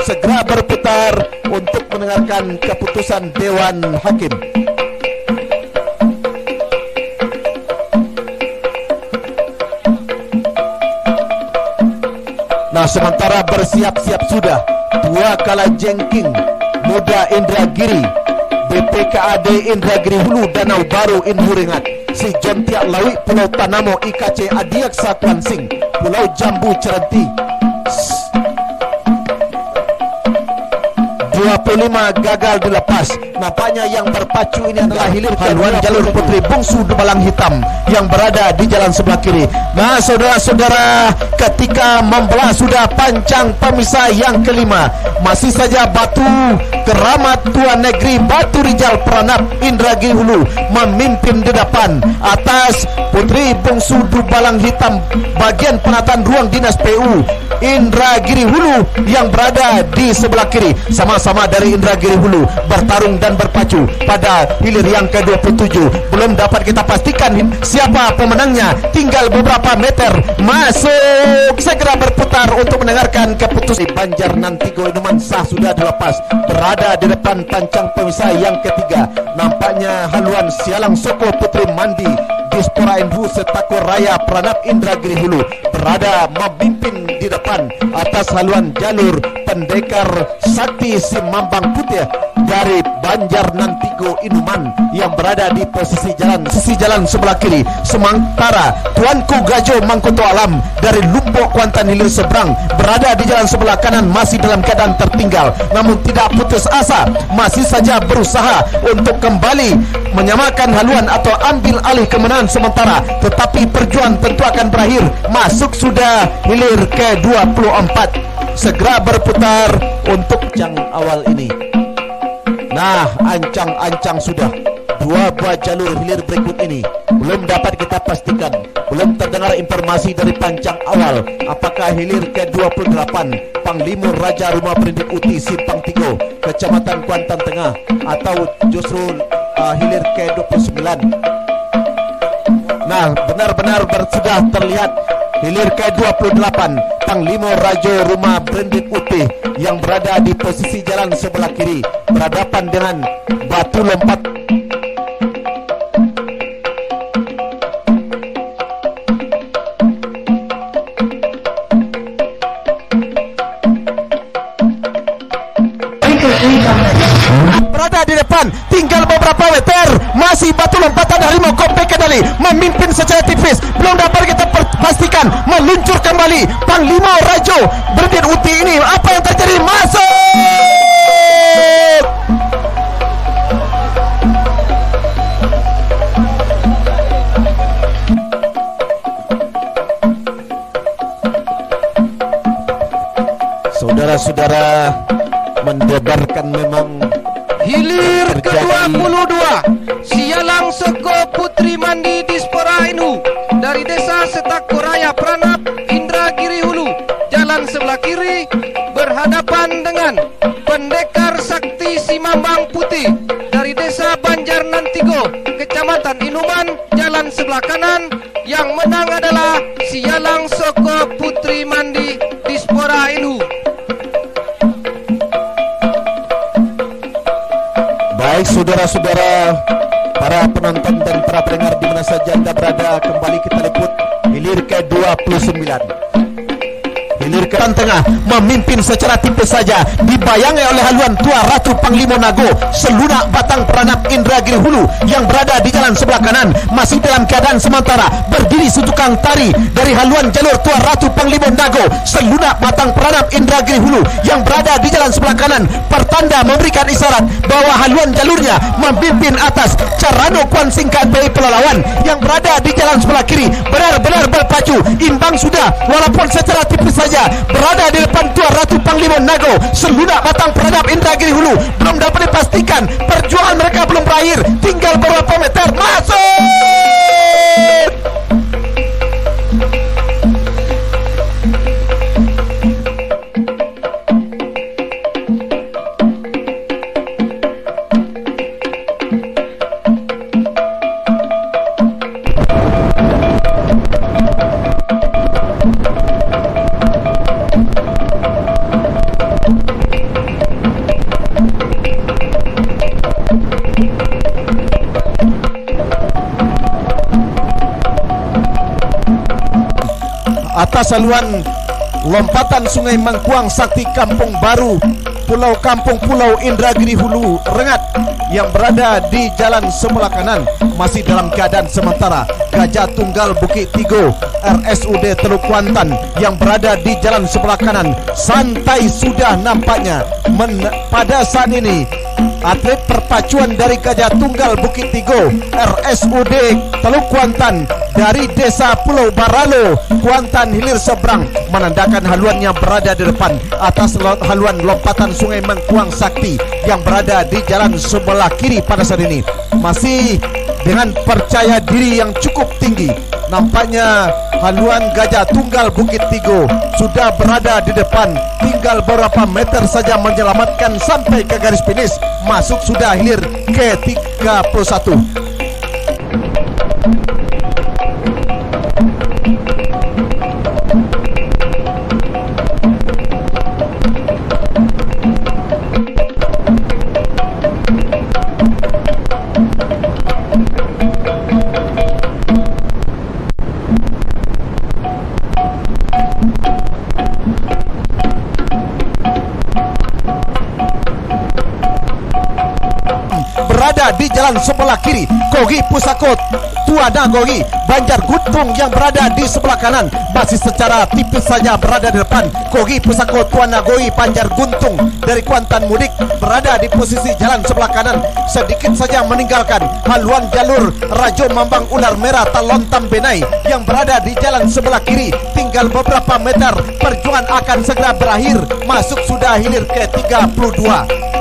Speaker 2: Segera berputar untuk mendengarkan keputusan Dewan Hakim. Nah, sementara bersiap-siap sudah Dua Kala Jengking Muda Indragiri, BPKAD Indragiri Hulu Danau Baru Inhuringat, Si Jontiak Lawi Pulau Tanamo IKC Adiaksa Kwansing, Pulau Jambu Cerenti. 25 gagal dilepas. Nampaknya yang berpacu ini adalah hilir haluan jalur Putri Bungsu Dubalang Hitam yang berada di jalan sebelah kiri. Nah, saudara-saudara, ketika membelah sudah pancang pemisah yang kelima, masih saja Batu Keramat Tuan Negeri Batu Rijal Pranap Indragiri Hulu memimpin di depan atas Putri Bungsu Dubalang Hitam bagian penataan ruang dinas PU Indragiri Hulu yang berada di sebelah kiri. Sama-sama dari Indragiri Hulu bertarung dan berpacu pada hilir yang ke-27. Belum dapat kita pastikan siapa pemenangnya. Tinggal beberapa meter masuk. Segera berputar untuk mendengarkan keputusan. Banjar Nantigo Inuman sah sudah dilepas, berada di depan pancang pemisah yang ketiga. Nampaknya haluan Sialang Soko Putri Mandi Dispora Inhu Setako Raya Pranap Indragiri Hulu berada memimpin di depan atas haluan jalur Pendekar Sakti Simambang Putih dari Banjar Nantigo Inuman yang berada di posisi jalan sebelah kiri. Sementara Tuanku Gajo Mangkuto Alam dari Lumbok Kuantan Hilir Seberang berada di jalan sebelah kanan masih dalam keadaan tertinggal, namun tidak putus asa, masih saja berusaha untuk kembali menyamakan haluan atau ambil alih kemenangan sementara. Tetapi perjuangan tentu akan berakhir. Masuk sudah hilir ke-24. segera berputar untuk ancang awal ini. Nah, ancang-ancang sudah. Dua buah jalur hilir berikut ini belum dapat kita pastikan, belum terdengar informasi dari pancang awal apakah hilir ke-28 Panglima Raja Rumah Perindik Uti Simpang Tigo Kecamatan Kuantan Tengah atau justru hilir ke-29. Nah, benar-benar sudah terlihat hilir ke-28 Panglima Raja Rumah Perindik Uti yang berada di posisi jalan sebelah kiri berhadapan dengan batu lompat. Berada di depan, tinggal beberapa meter, masih batu lompatan harimau Kompe Kendali memimpin secara tipis, belum dapat kita pastikan meluncur kembali Panglima Raja Perindik Uti ini. Apa yang terjadi? Masuk! Saudara-saudara, mendebarkan memang
Speaker 4: hilir ke-22 Sialang Seko Putri Mandi Dispora Inu dari Desa Setakoraya Pranap Indragiri Hulu jalan sebelah kiri berhadapan dengan Pendekar Sakti Simambang Putih dari Desa Banjar Nantigo Kecamatan Inuman jalan sebelah kanan. Yang menang adalah Sialang Seko Putri Mandi Dispora Inu.
Speaker 2: Baik saudara-saudara, para penonton dan para pendengar di mana saja Anda berada, kembali kita liput hilir ke-29. Hilir ke tengah memimpin secara tipis saja, dibayangi oleh haluan Tua Ratu Panglima Nago Selunak Batang Peranap Indragiri Hulu yang berada di jalan sebelah kanan, masih dalam keadaan sementara berdiri setukang tari dari haluan jalur Tua Ratu Panglima Nago Selunak Batang Peranap Indragiri Hulu yang berada di jalan sebelah kanan, pertanda memberikan isyarat bahwa haluan jalurnya memimpin atas Carano Kuansing KPI Pelalawan yang berada di jalan sebelah kiri benar-benar berpacu, imbang sudah walaupun secara tipis saja berada di depan Tua Ratu Panglima Nago Selunak Batang Peranap Indragiri Hulu. Belum dapat dipastikan, perjuangan mereka belum berakhir, tinggal beberapa meter. Masuk! Atas saluran lompatan Sungai Mangkuang Sakti Kampung Baru Pulau Kampung Pulau Indragiri Hulu Rengat yang berada di jalan sebelah kanan masih dalam keadaan sementara. Gajah Tunggal Bukit Tigo RSUD Teluk Kuantan yang berada di jalan sebelah kanan santai sudah nampaknya. Pada saat ini atlet perpacuan dari Gajah Tunggal Bukit Tigo RSUD Teluk Kuantan dari Desa Pulau Baralo Kuantan Hilir Seberang menandakan haluannya berada di depan atas haluan lompatan Sungai Mangkuang Sakti yang berada di jalan sebelah kiri. Pada saat ini masih dengan percaya diri yang cukup tinggi, nampaknya haluan Gajah Tunggal Bukit Tigo sudah berada di depan, tinggal beberapa meter saja menyelamatkan sampai ke garis finish. Masuk sudah hilir ke-31. Berada di jalan jalan sebelah kiri, Gogi Pusako Tuana Gogi Banjar Guntung yang berada di sebelah kanan, masih secara tipis saja berada di depan. Gogi Pusako Tuana Gogi Banjar Guntung dari Kuantan Mudik berada di posisi jalan sebelah kanan, sedikit saja meninggalkan haluan jalur Rajo Mambang Ular Merah Talontam Benai yang berada di jalan sebelah kiri. Tinggal beberapa meter, perjuangan akan segera berakhir. Masuk sudah hilir ke 32.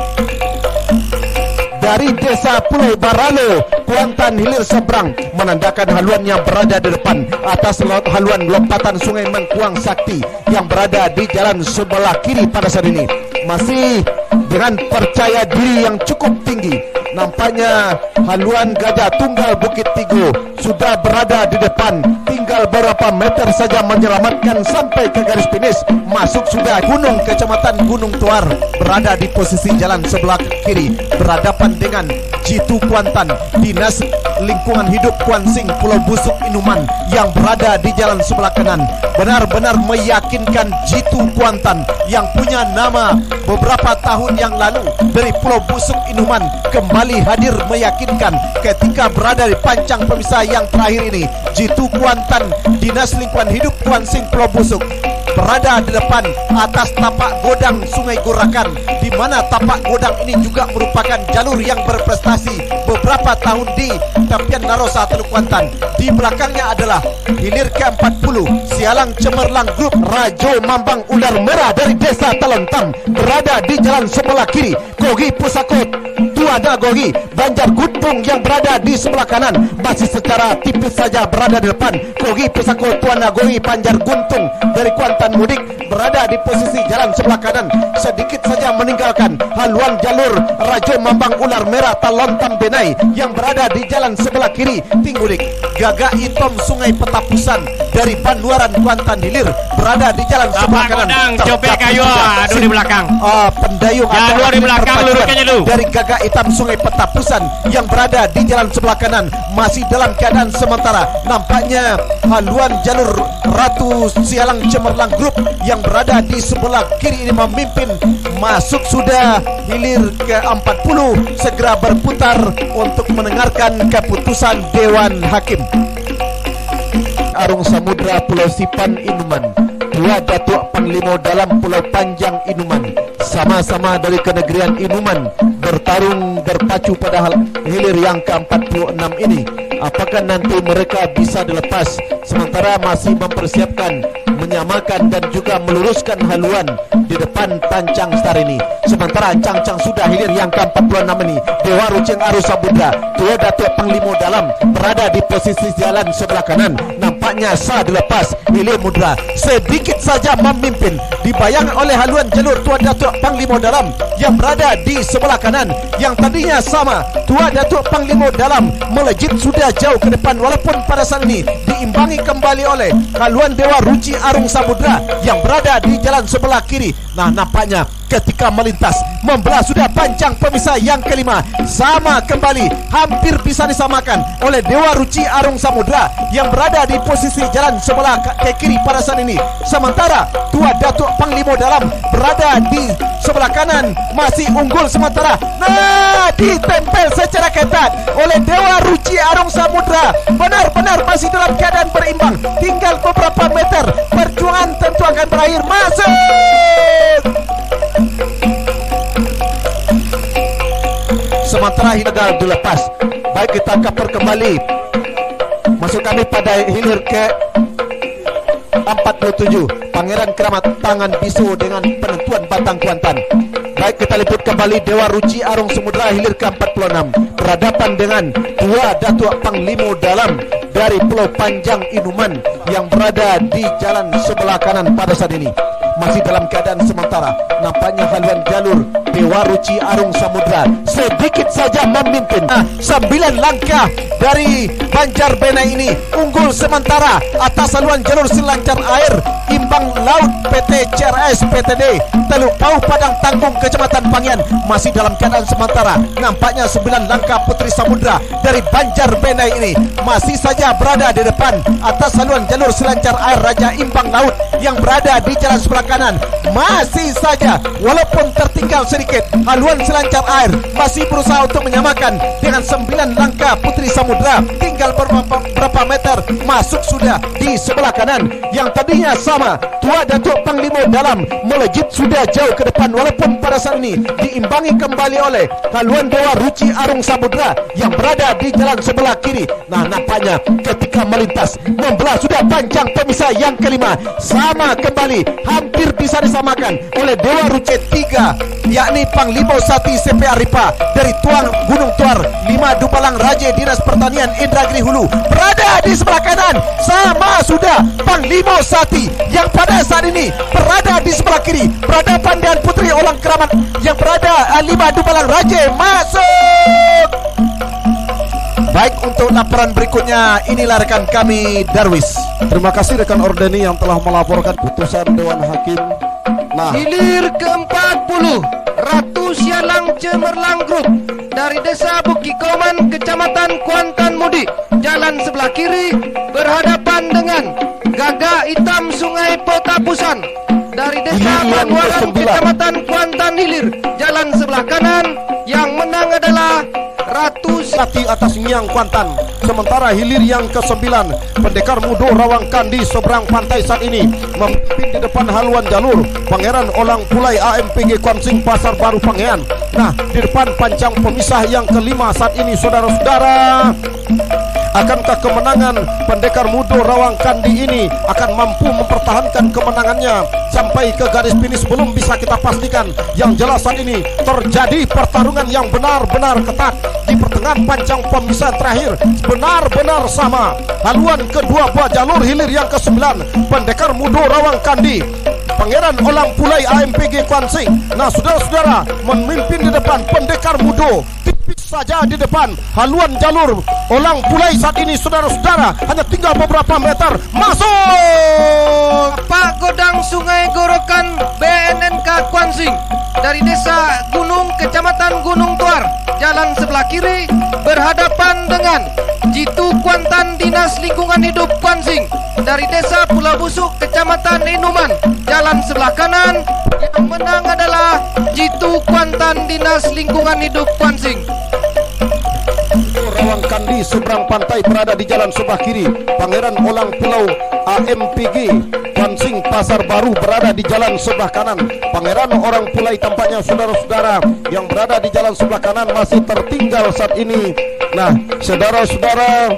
Speaker 2: Dari desa Pulau Baralo, Kuantan hilir seberang, menandakan haluan yang berada di depan atas haluan lompatan Sungai Mangkuang Sakti yang berada di jalan sebelah kiri pada saat ini. Masih dengan percaya diri yang cukup tinggi, nampaknya haluan Gajah Tunggal Bukit Tigo sudah berada di depan. Tinggal beberapa meter saja menyelamatkan sampai ke garis finish. Masuk sudah Gunung Kecamatan Gunung Tuar berada di posisi jalan sebelah kiri berhadapan dengan Jitu Kuantan, Dinas Lingkungan Hidup Kuansing Pulau Busuk Inuman yang berada di jalan sebelah kanan. Benar-benar meyakinkan Jitu Kuantan yang punya nama beberapa tahun yang lalu dari Pulau Busuk Inuman kembali hadir meyakinkan ketika berada di pancang pemisah yang terakhir ini. Jitu Kuantan, Dinas Lingkungan Hidup Kuansing Pulau Busuk berada di depan atas tapak godang Sungai Gurakan, di mana tapak godang ini juga merupakan jalur yang berprestasi beberapa tahun di Tapian Narosa Teluk Kuantan. Di belakangnya adalah hilir ke-40 Sialang Cemerlang Grup Rajo Mambang Ular Merah dari Desa Talontam berada di jalan sebelah kiri. Gogi Pusako Tuana Gogi Banjar Guntung yang berada di sebelah kanan, masih secara tipis saja berada di depan. Gogi Pusako Tuana Gogi Banjar Guntung dari Kuantan Mudik berada di posisi jalan sebelah kanan, sedikit saja meninggalkan haluan jalur Rajo Mambang Ular Merah Talontam Benai yang berada di jalan sebelah kiri. Tinggudik Gagak Hitam Sungai Petapusan dari Panduaran Kuantan Hilir berada di jalan sebelah kanan.
Speaker 5: Copek kayu aduh di belakang.
Speaker 2: Pendayung
Speaker 5: Jalur di belakang luruskannya dulu.
Speaker 2: dari Gagak Hitam Sungai Petapusan yang berada di jalan sebelah kanan masih dalam keadaan sementara. Nampaknya haluan jalur Ratu Sialang Cemerlang Grup yang berada di sebelah kiri ini memimpin. Masuk sudah hilir ke-40, segera berputar untuk mendengarkan keputusan Dewan Hakim. Arung Samudra Pulau Sipan Inuman, dua Datuk Panglima dalam Pulau Panjang Inuman, sama-sama dari kenegerian Inuman, bertarung berpacu pada hilir yang ke-46 ini. Apakah nanti mereka bisa dilepas sementara masih mempersiapkan, menyamakan dan juga meluruskan haluan di depan Tancang Star ini. Sementara Cangcang sudah hilir yang ke-46 ini. Dewa Rucing Arus Samudra, dua Datuk Panglima dalam berada di posisi jalan sebelah kanan. Nampaknya sah dilepas. Hilir Mudra sedikit saja memimpin, dibayang oleh haluan jalur Tua Datuk Panglima dalam yang berada di sebelah kanan. Yang tadinya sama, Tua Datuk Panglima dalam melejit sudah jauh ke depan, walaupun pada saat ini diimbangi kembali oleh haluan Dewa Ruci Arung Samudra yang berada di jalan sebelah kiri. Nah, nampaknya ketika melintas membelah sudah pancang pemisah yang kelima, sama kembali, hampir bisa disamakan oleh Dewa Ruci Arung Samudra yang berada di posisi jalan sebelah ke kiri pada saat ini. Sementara Tua Datuk Panglima dalam berada di sebelah kanan, masih unggul sementara. Nah, ditempel secara ketat oleh Dewa Ruci Arung Samudra. Benar-benar masih dalam keadaan berimbang. Tinggal beberapa meter, perjuangan tentu akan berakhir. Masuk! Sementara gagal dilepas. Baik, kita cover kembali. Masuk kami pada hilir ke 47 Pangeran Keramat Tangan Bisu dengan penentuan Batang Kuantan. Baik, kita liput kembali Dewa Ruci Arung Samudra hilir ke-46 berhadapan dengan dua Datuk Panglima dalam dari Pulau Panjang Inuman yang berada di jalan sebelah kanan pada saat ini. Masih dalam keadaan sementara, nampaknya haluan jalur Dewa Ruci Arung Samudra sedikit saja memimpin. 9 langkah dari Banjar Benai ini unggul sementara atas haluan jalur selancar air. Imbang Laut PT CRS PTD Teluk Pau Padang Tanggung Kecamatan Pangian masih dalam keadaan sementara. Nampaknya 9 langkah Putri Samudra dari Banjar Benai ini masih saja berada di depan atas haluan jalur selancar air Raja Imbang Laut yang berada di jalan sebelah kanan. Masih saja walaupun tertinggal sedikit, haluan selancar air masih berusaha untuk menyamakan dengan 9 langkah Putri Samudra. Tinggal berapa meter masuk sudah di sebelah kanan. Yang tadinya sama, Tua Datuk Panglima Dalam melejit sudah jauh ke depan walaupun pada saat ini diimbangi kembali oleh haluan Dewa Ruci Arung Samudra yang berada di jalan sebelah kiri. Nah, nampaknya ketika melintas membelah sudah panjang pemisah yang kelima, sama kembali hampir bisa disamakan oleh Dewa Ruci 3 yakni Panglima Sati CP Aripa dari Tuang Gunung Tuar 5 Dupalang Raja Dinas Pertanian Indragiri Hulu berada di sebelah kanan, sama sudah Panglima Sati yang pada saat ini berada di sebelah kiri berhadapan dengan Putri Olang Keramat yang berada 5 Dupalang Raja masuk. Baik, untuk laporan berikutnya inilah rekan kami Darwis.
Speaker 3: Terima kasih rekan Ordeni yang telah melaporkan putusan Dewan Hakim. Nah,
Speaker 4: Hilir ke-40 Ratu Sialang Cemerlang Group dari Desa Bukikoman Kecamatan Kuantan Mudik jalan sebelah kiri berhadapan dengan Gagak Hitam Sungai Petapusan dari Desa Panuaran Kecamatan Kuantan Hilir jalan sebelah kanan. Yang menang adalah Ratu
Speaker 3: Sati atas Nyang Kuantan. Sementara hilir yang ke-9 Pendekar Mudo Rawang Kandi seberang pantai saat ini memimpin di depan haluan jalur Pangeran Olang Pulai AMPG Kuansing Pasar Baru Pangean. Nah, di depan pancang pemisah yang kelima saat ini saudara-saudara. Akankah kemenangan Pendekar Mudo Rawang Kandi ini akan mampu mempertahankan kemenangannya sampai ke garis finish? Belum bisa kita pastikan. Yang jelas saat ini terjadi pertarungan yang benar-benar ketat di pertengahan pancang pemisahan terakhir. Benar-benar sama. Haluan kedua buah jalur hilir yang ke-9 Pendekar Mudo Rawang Kandi Pangeran Olang Pulai AMPG Kuansing. Nah, saudara-saudara, memimpin di depan Pendekar Mudo, tipis saja di depan haluan jalur Olang Pulai saat ini saudara-saudara, hanya tinggal beberapa meter masuk.
Speaker 4: Pak Godang Sungai Gorokan BNNK Kuansing dari Desa Gunung Kecamatan Gunung Tuar jalan sebelah kiri berhadapan dengan Jitu Kuantan Dinas Lingkungan Hidup Kuansing dari Desa Pulau Busuk Kecamatan Inuman jalan sebelah kanan. Yang menang adalah Jitu Kuantan Dinas Lingkungan Hidup Kuansing.
Speaker 3: Rawang Kandi seberang pantai berada di jalan sebelah kiri. Pangeran Olang Pulau AMPG Kuansing Pasar Baru berada di jalan sebelah kanan. Pangeran Orang Pulai tampaknya saudara-saudara yang berada di jalan sebelah kanan masih tertinggal saat ini. Nah, saudara-saudara,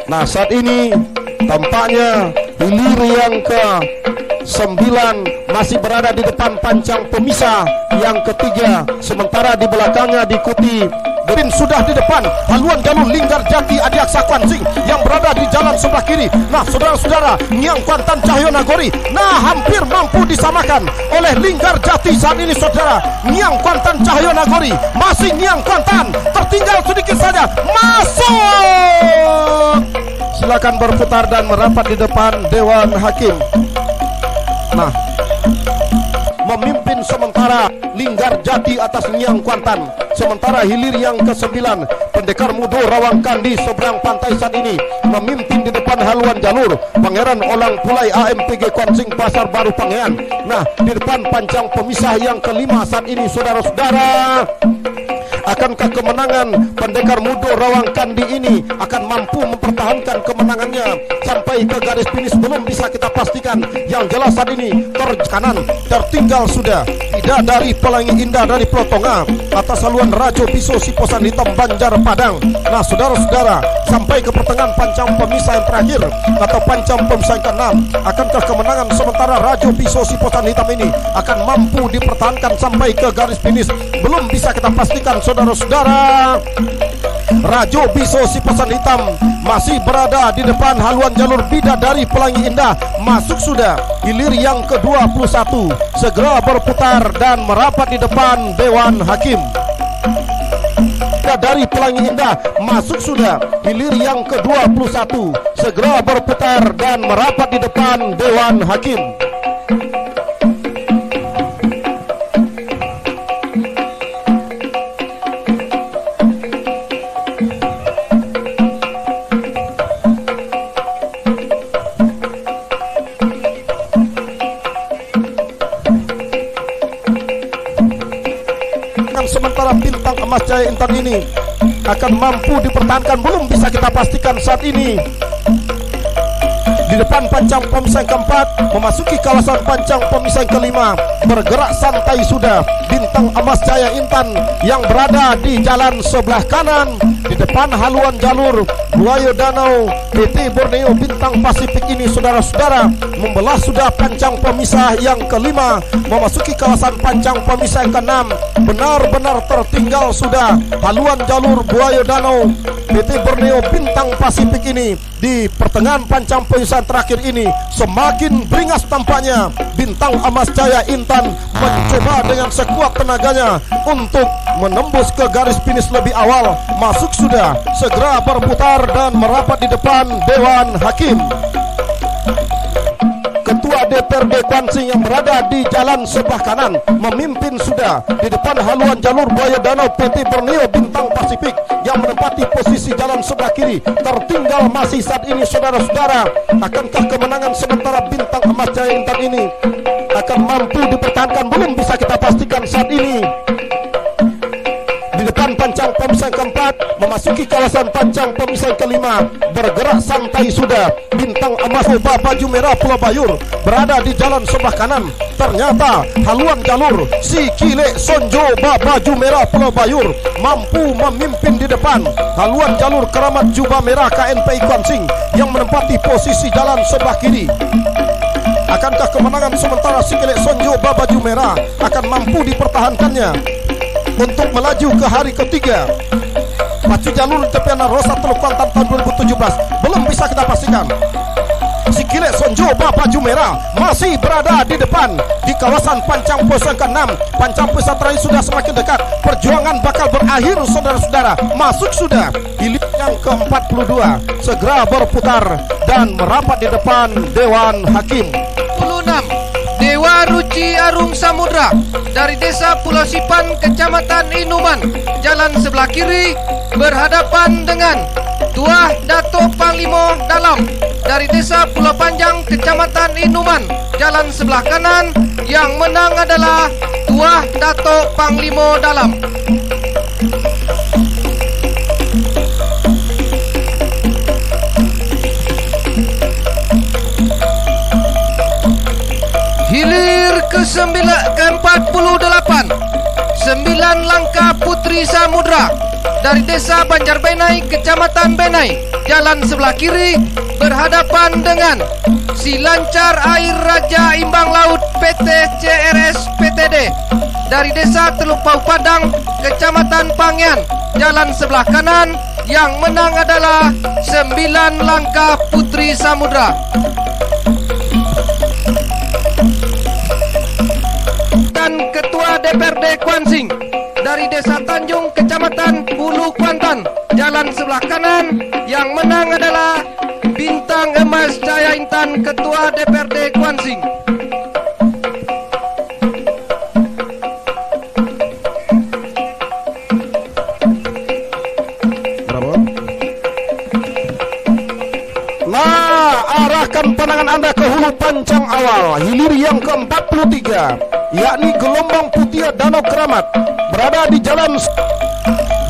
Speaker 3: nah saat ini tampaknya hilir yang ke-9 masih berada di depan pancang pemisah yang ketiga, sementara di belakangnya diikuti Berin sudah di depan haluan jalur Linggar Jati Adiaksa Kuansing yang berada di jalan sebelah kiri. Nah, saudara-saudara, Nyang Kuantan Cahyo Nagori, nah hampir mampu disamakan oleh Linggar Jati saat ini saudara. Nyang Kuantan Cahyo Nagori, masih Nyang Kuantan, tertinggal sedikit saja, masuk. Silakan berputar dan merapat di depan Dewan Hakim. Nah, memimpin sementara Linggar Jati atas Nyang Kuantan. Sementara hilir yang ke-9 Pendekar Mudo Rawang Kandi seberang pantai saat ini memimpin di depan haluan jalur Pangeran Olang Pulai AMPG Kuansing Pasar Baru Pangean. Nah, di depan pancang pemisah yang kelima saat ini saudara-saudara. Akankah kemenangan Pendekar Mudo Rawang Kandi ini akan mampu mempertahankan kemenangannya sampai ke garis finish? Belum bisa kita pastikan. Yang jelas saat ini kanan tertinggal sudah tidak dari Pelangi Indah dari Plotonga atas haluan Rajo Biso Siposan Hitam Banjar Padang. Nah, saudara-saudara, sampai ke pertengahan pancang pemisah yang terakhir atau pancang pemisah yang ke-6, akankah kemenangan sementara Rajo Biso Siposan Hitam ini akan mampu dipertahankan sampai ke garis finish? Belum bisa kita pastikan saudara-saudara. Rajo Biso Siposan Hitam masih berada di depan haluan jalur Bidadari Pelangi Indah. Masuk sudah hilir yang ke-21, segera berputar dan merapat di depan Dewan Hakim. Warga dari Pelangi Indah masuk sudah. Hilir yang ke-21 segera berputar dan merapat di depan Dewan Hakim. Sementara bintang emas Jaya Intan ini akan mampu dipertahankan, belum bisa kita pastikan saat ini. Di depan pancang pemisah yang keempat, memasuki kawasan pancang pemisah yang kelima, bergerak santai sudah bintang emas Jaya Intan yang berada di jalan sebelah kanan. Di depan haluan jalur Buaya Danau PT Borneo Bintang Pasifik ini, saudara-saudara, membelah sudah pancang pemisah yang kelima, memasuki kawasan pancang pemisah yang keenam. Benar-benar tertinggal sudah haluan jalur Buaya Danau PT Borneo Bintang Pasifik ini. Di pertengahan pancang pemisah terakhir ini, semakin beringas tampaknya bintang emas Jaya Intan mencoba dengan sekuat tenaganya untuk menembus ke garis finish lebih awal. Masuk sudah, segera berputar dan merapat di depan Dewan Hakim. Ketua DPRD Kuansing yang berada di jalan sebelah kanan memimpin sudah di depan haluan jalur Buaya Danau PT Borneo Bintang Pasifik yang menempati posisi jalan sebelah kiri. Tertinggal masih saat ini, saudara-saudara. Akankah kemenangan sementara bintang emas Jaya Intan ini akan mampu dipertahankan? Belum bisa kita pastikan saat ini. Di depan pancang pemisah keempat, memasuki kawasan pancang pemisah kelima, bergerak santai sudah bintang emas baju merah Pulau Bayur berada di jalan sebelah kanan. Ternyata haluan jalur si Kile Sonjo baju merah Pulau Bayur mampu memimpin di depan haluan jalur Keramat Jubah Merah KNPI Kuansing yang menempati posisi jalan sebelah kiri. Akankah kemenangan sementara si Kile Sonjo baju merah akan mampu dipertahankannya untuk melaju ke hari ketiga? Pacu jalur tepian Rosa Teluk Kuantan tahun 2017 belum bisa kita pastikan. Si Kile Sonjo baju merah masih berada di depan di kawasan pancang posisi ke-6. Pancang posisi terakhir sudah semakin dekat. Perjuangan bakal berakhir, saudara-saudara. Masuk sudah hilir yang ke-42 segera berputar dan merapat di depan Dewan Hakim.
Speaker 4: 26 Dewa Ruci Arum Samudra dari Desa Pulau Sipan, Kecamatan Inuman, jalan sebelah kiri, berhadapan dengan Tuah Dato Panglimo Dalam dari Desa Pulau Panjang, Kecamatan Inuman, jalan sebelah kanan. Yang menang adalah Tuah Dato Panglimo Dalam. Hilir ke-48, 9 Langkah Putri Samudra dari Desa Banjarbenai, Kecamatan Benai, jalan sebelah kiri, berhadapan dengan Si Lancar Air Raja Imbang Laut PT CRS PTD dari Desa Teluk Pau Padang, Kecamatan Pangian, jalan sebelah kanan. Yang menang adalah 9 Langkah Putri Samudra. Dan Ketua DPRD Kuansing dari Desa Tanjung, Kecamatan Hulu Kuantan, jalan sebelah kanan. Yang menang adalah Bintang Emas Jaya Intan, Ketua DPRD Kuansing.
Speaker 3: Arahkan pandangan Anda ke hulu pancang awal, hilir yang ke-43, yakni gelombang putih Danau Keramat berada di jalan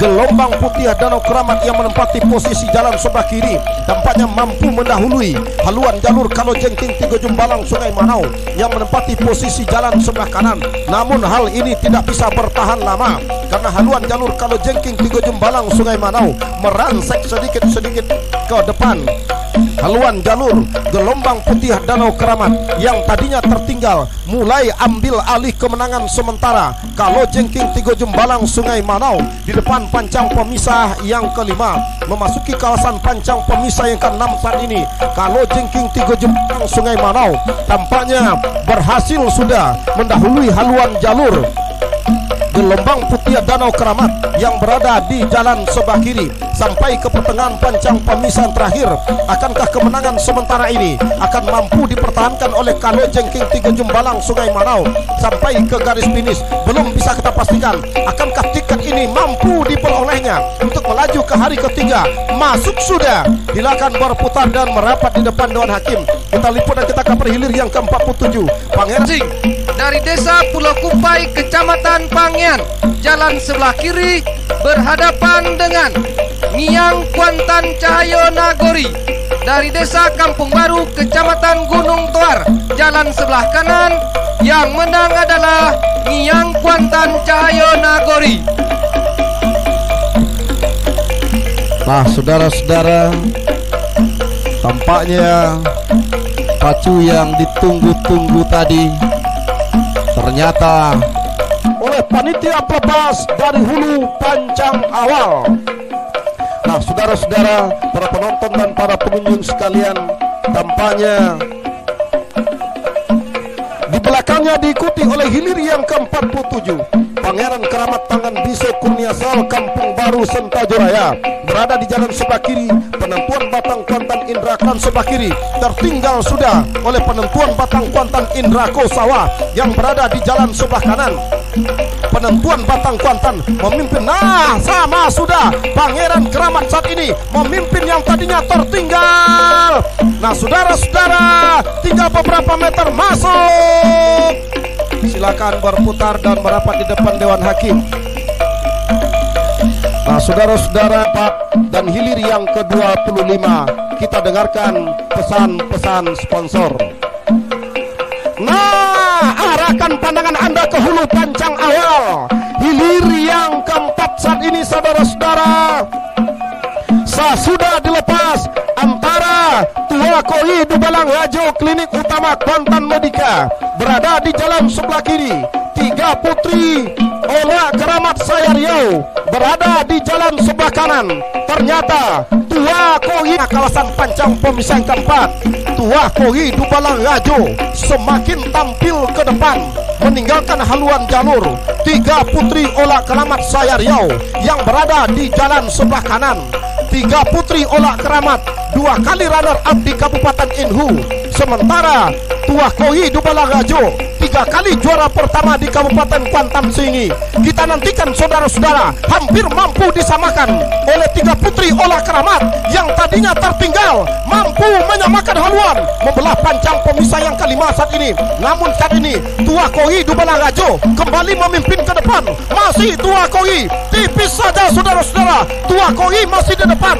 Speaker 3: gelombang putih Danau Keramat yang menempati posisi jalan sebelah kiri, tampaknya mampu mendahului haluan jalur Kalojengking Tigo Jumbalang Sungai Manau yang menempati posisi jalan sebelah kanan. Namun hal ini tidak bisa bertahan lama karena haluan jalur Kalojengking Tigo Jumbalang Sungai Manau merangsek sedikit-sedikit ke depan haluan jalur gelombang putih Danau Keramat yang tadinya tertinggal mulai ambil alih kemenangan sementara Kalojengking Tigo Jumbalang Sungai Manau di depan pancang pemisah yang kelima. Memasuki kawasan pancang pemisah yang ke-6 saat ini, Kalojengking Tigo Jumbalang Sungai Manau tampaknya berhasil sudah mendahului haluan jalur gelombang putih Danau Keramat yang berada di jalan sebelah kiri sampai ke pertengahan pancang pemisahan terakhir. Akankah kemenangan sementara ini akan mampu dipertahankan oleh Kalo Jengking 3 Jumbalang Sungai Manau sampai ke garis finish? Belum bisa kita pastikan. Akankah tiket ini mampu diperolehnya untuk melaju ke hari ketiga? Masuk sudah, silakan berputar dan merapat di depan Dewan Hakim. Kita liput dan kita kabar hilir yang ke-47. Pangeran
Speaker 4: Sing dari Desa Pulau Kumpai, Kecamatan Pangian, jalan sebelah kiri berhadapan dengan Ngiang Kuantan Cahyo Nagori. Dari Desa Kampung Baru, Kecamatan Gunung Tuar, jalan sebelah kanan. Yang menang adalah Ngiang Kuantan Cahyo Nagori.
Speaker 3: Nah, saudara-saudara, tampaknya pacu yang ditunggu-tunggu tadi ternyata oleh panitia pelepas dari hulu pancang awal. Nah, saudara-saudara, para penonton dan para pengunjung sekalian, tampaknya di belakangnya diikuti oleh hilir yang ke-47, Pangeran Keramat Tangan Biso Kurniasal Kampung Baru Sentajoraya, berada di jalan sebelah kiri. Penentuan batang Kuantan Indra sebelah kiri tertinggal sudah oleh penentuan batang Kuantan Indra Kosawa yang berada di jalan sebelah kanan. Penentuan batang Kuantan memimpin. Nah, sama sudah Pangeran Keramat saat ini memimpin yang tadinya tertinggal. Nah, saudara-saudara, tinggal beberapa meter masuk. Silakan berputar dan merapat di depan Dewan Hakim. Nah, saudara-saudara, Pak dan hilir yang ke-25, kita dengarkan pesan-pesan sponsor. Nah, arahkan pandangan Anda ke hulu pancang awal. Hilir yang keempat saat ini, saudara-saudara, sudah dilepas antara Tua Koi Dubalang Rajo Klinik Utama Kuantan Medika, berada di jalan sebelah kiri. 3 Putri Ola Keramat Sayar Riau berada di jalan sebelah kanan. Ternyata Tua Koi kawasan pancang pemisahan keempat, Tua Koi Dubalang Rajo semakin tampil ke depan, meninggalkan haluan jalur. 3 Putri Ola Keramat Sayar Riau yang berada di jalan sebelah kanan. 3 Putri Ola Keramat 2 kali runner up di Kabupaten Inhu, sementara Tua Koi Dubalang Rajo 3 kali juara pertama di Kabupaten Kuantan Singi. Kita nantikan saudara-saudara, hampir mampu disamakan oleh 3 Putri Ola Keramat yang tadinya tertinggal, mampu menyamakan haluan, membelah pancang pemisah yang kelima saat ini. Namun saat ini Tua Koi Dubalang Rajo kembali memimpin ke depan. Masih Tua Koi, tipis saja saudara-saudara, Tua Koi masih di depan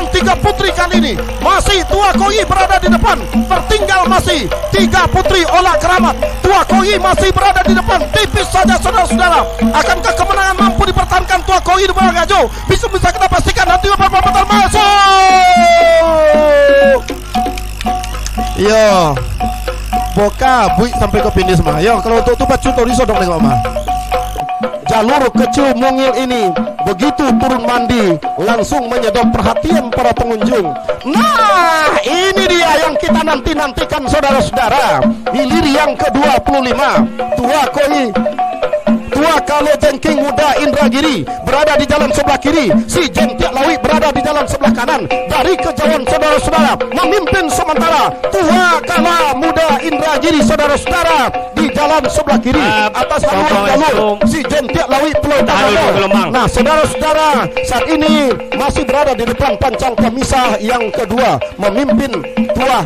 Speaker 3: 3 Putri kali ini. Masih Tua Koi berada di depan, tertinggal masih 3 Putri Ola Keramat. Tua Koi masih berada di depan, tipis saja saudara-saudara. Akankah kemenangan mampu dipertahankan Tua Koi Dubalang Rajo? Bisa kita pastikan nanti beberapa meter masuk. Yo, boka bui sampai ke finish mah. Yo, kalau untuk tuh pacu toriso dong nengok mah. Jalur kecil mungil ini begitu turun mandi langsung menyedot perhatian para pengunjung. Nah, ini dia yang kita nantikan saudara-saudara. Hilir yang ke-25, Tua Kalo Jengking Muda Indragiri berada di jalan sebelah kiri. Si Jentiak Lawi berada di jalan sebelah kanan. Dari kejauhan saudara-saudara, memimpin sementara Tua Kalo Muda Indragiri saudara-saudara di jalan sebelah kiri. Atas haluan jalur si Jentiak Lawi Pulau Tanah. Nah, saudara-saudara, saat ini masih berada di depan pancang pemisah yang kedua, memimpin Tua.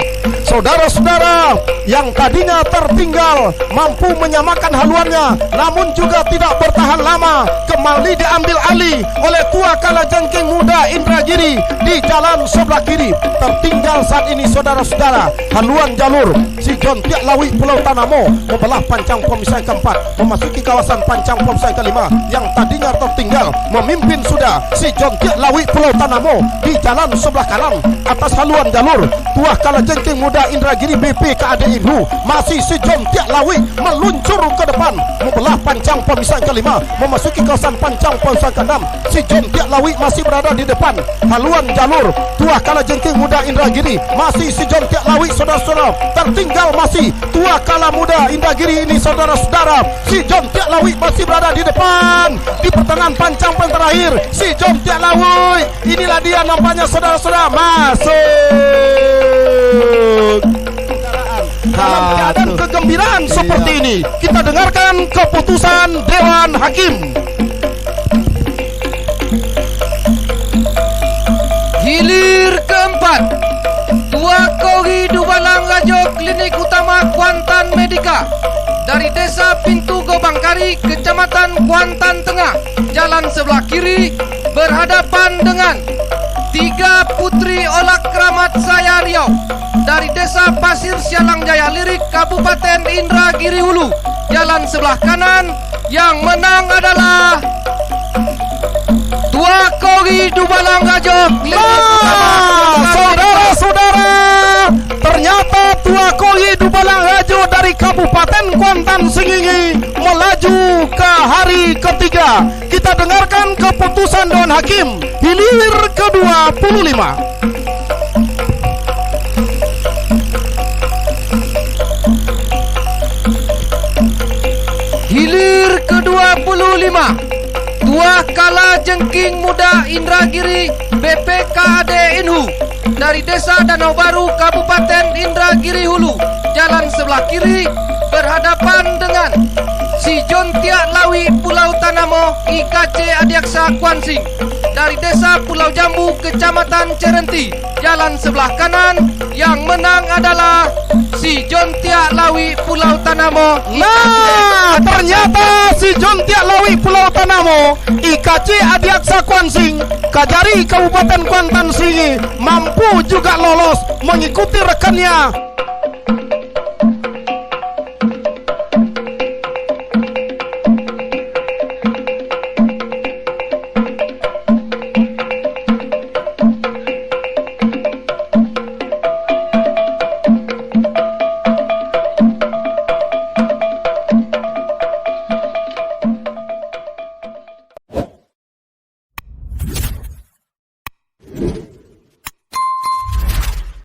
Speaker 3: Saudara-saudara, yang tadinya tertinggal mampu menyamakan haluannya, namun juga tidak bertahan lama, kembali diambil alih oleh Tua Kalo Jengking Muda Indragiri di jalan sebelah kiri. Tertinggal saat ini saudara-saudara, haluan jalur si Jentiak Lawi Pulau Tanamo membelah pancang pemisah keempat, memasuki kawasan pancang pemisah kelima. Yang tadinya tertinggal memimpin sudah si Jentiak Lawi Pulau Tanamo di jalan sebelah kanan. Atas haluan jalur Tua kala jengking muda Indragiri BP KAD Inhu masih si John Tiak Lawi meluncur ke depan membelah pancang pemisahan kelima memasuki kawasan pancang pemisahan keenam. Si John Tiak Lawi masih berada di depan haluan jalur. Tua kala jengking muda Indragiri masih si John Tiak Lawi, saudara-saudara. Tertinggal masih tua kala muda Indragiri ini, saudara-saudara. Si John Tiak Lawi masih berada di depan di pertengahan pancang terakhir. Si John Tiak Lawi, inilah dia nampaknya, saudara-saudara, masuk dalam keadaan kegembiraan seperti ini. Kita dengarkan keputusan Dewan Hakim.
Speaker 4: Hilir keempat, Tua Kogi Dubalang Rajo Klinik Utama Kuantan Medika dari Desa Pintu Gobangkari, Kecamatan Kuantan Tengah, jalan sebelah kiri berhadapan dengan 3 Putri Olak Keramat Saya Riau dari Desa Pasir Sialang Jaya Lirik, Kabupaten Indragiri Hulu, jalan sebelah kanan. Yang menang adalah Tua Kogi Dubalang Rajo Klinik Utama.
Speaker 3: Saudara-saudara, ternyata Tua Kogi Dubalang Rajo dari Kabupaten Kuantan Sengingi melaju ke hari ketiga. Kita dengarkan keputusan Dewan Hakim hilir ke-25.
Speaker 4: Hilir ke-25, Tua Kala Jengking Muda Indragiri BPKAD Inhu dari Desa Danau Baru, Kabupaten Indragiri Hulu, jalan sebelah kiri berhadapan dengan si John Tiak Lawi Pulau Tanamo IKC Adiaksa Kuansing dari Desa Pulau Jambu, Kecamatan Cerenti, jalan sebelah kanan. Yang menang adalah si John Tiak Lawi Pulau Tanamo.
Speaker 3: Nah, ternyata si John Tiak Lawi Pulau Tanamo IKC Adiaksa Kuansing Kajari Kabupaten Kuantan Sengingi mampu juga lolos mengikuti rekannya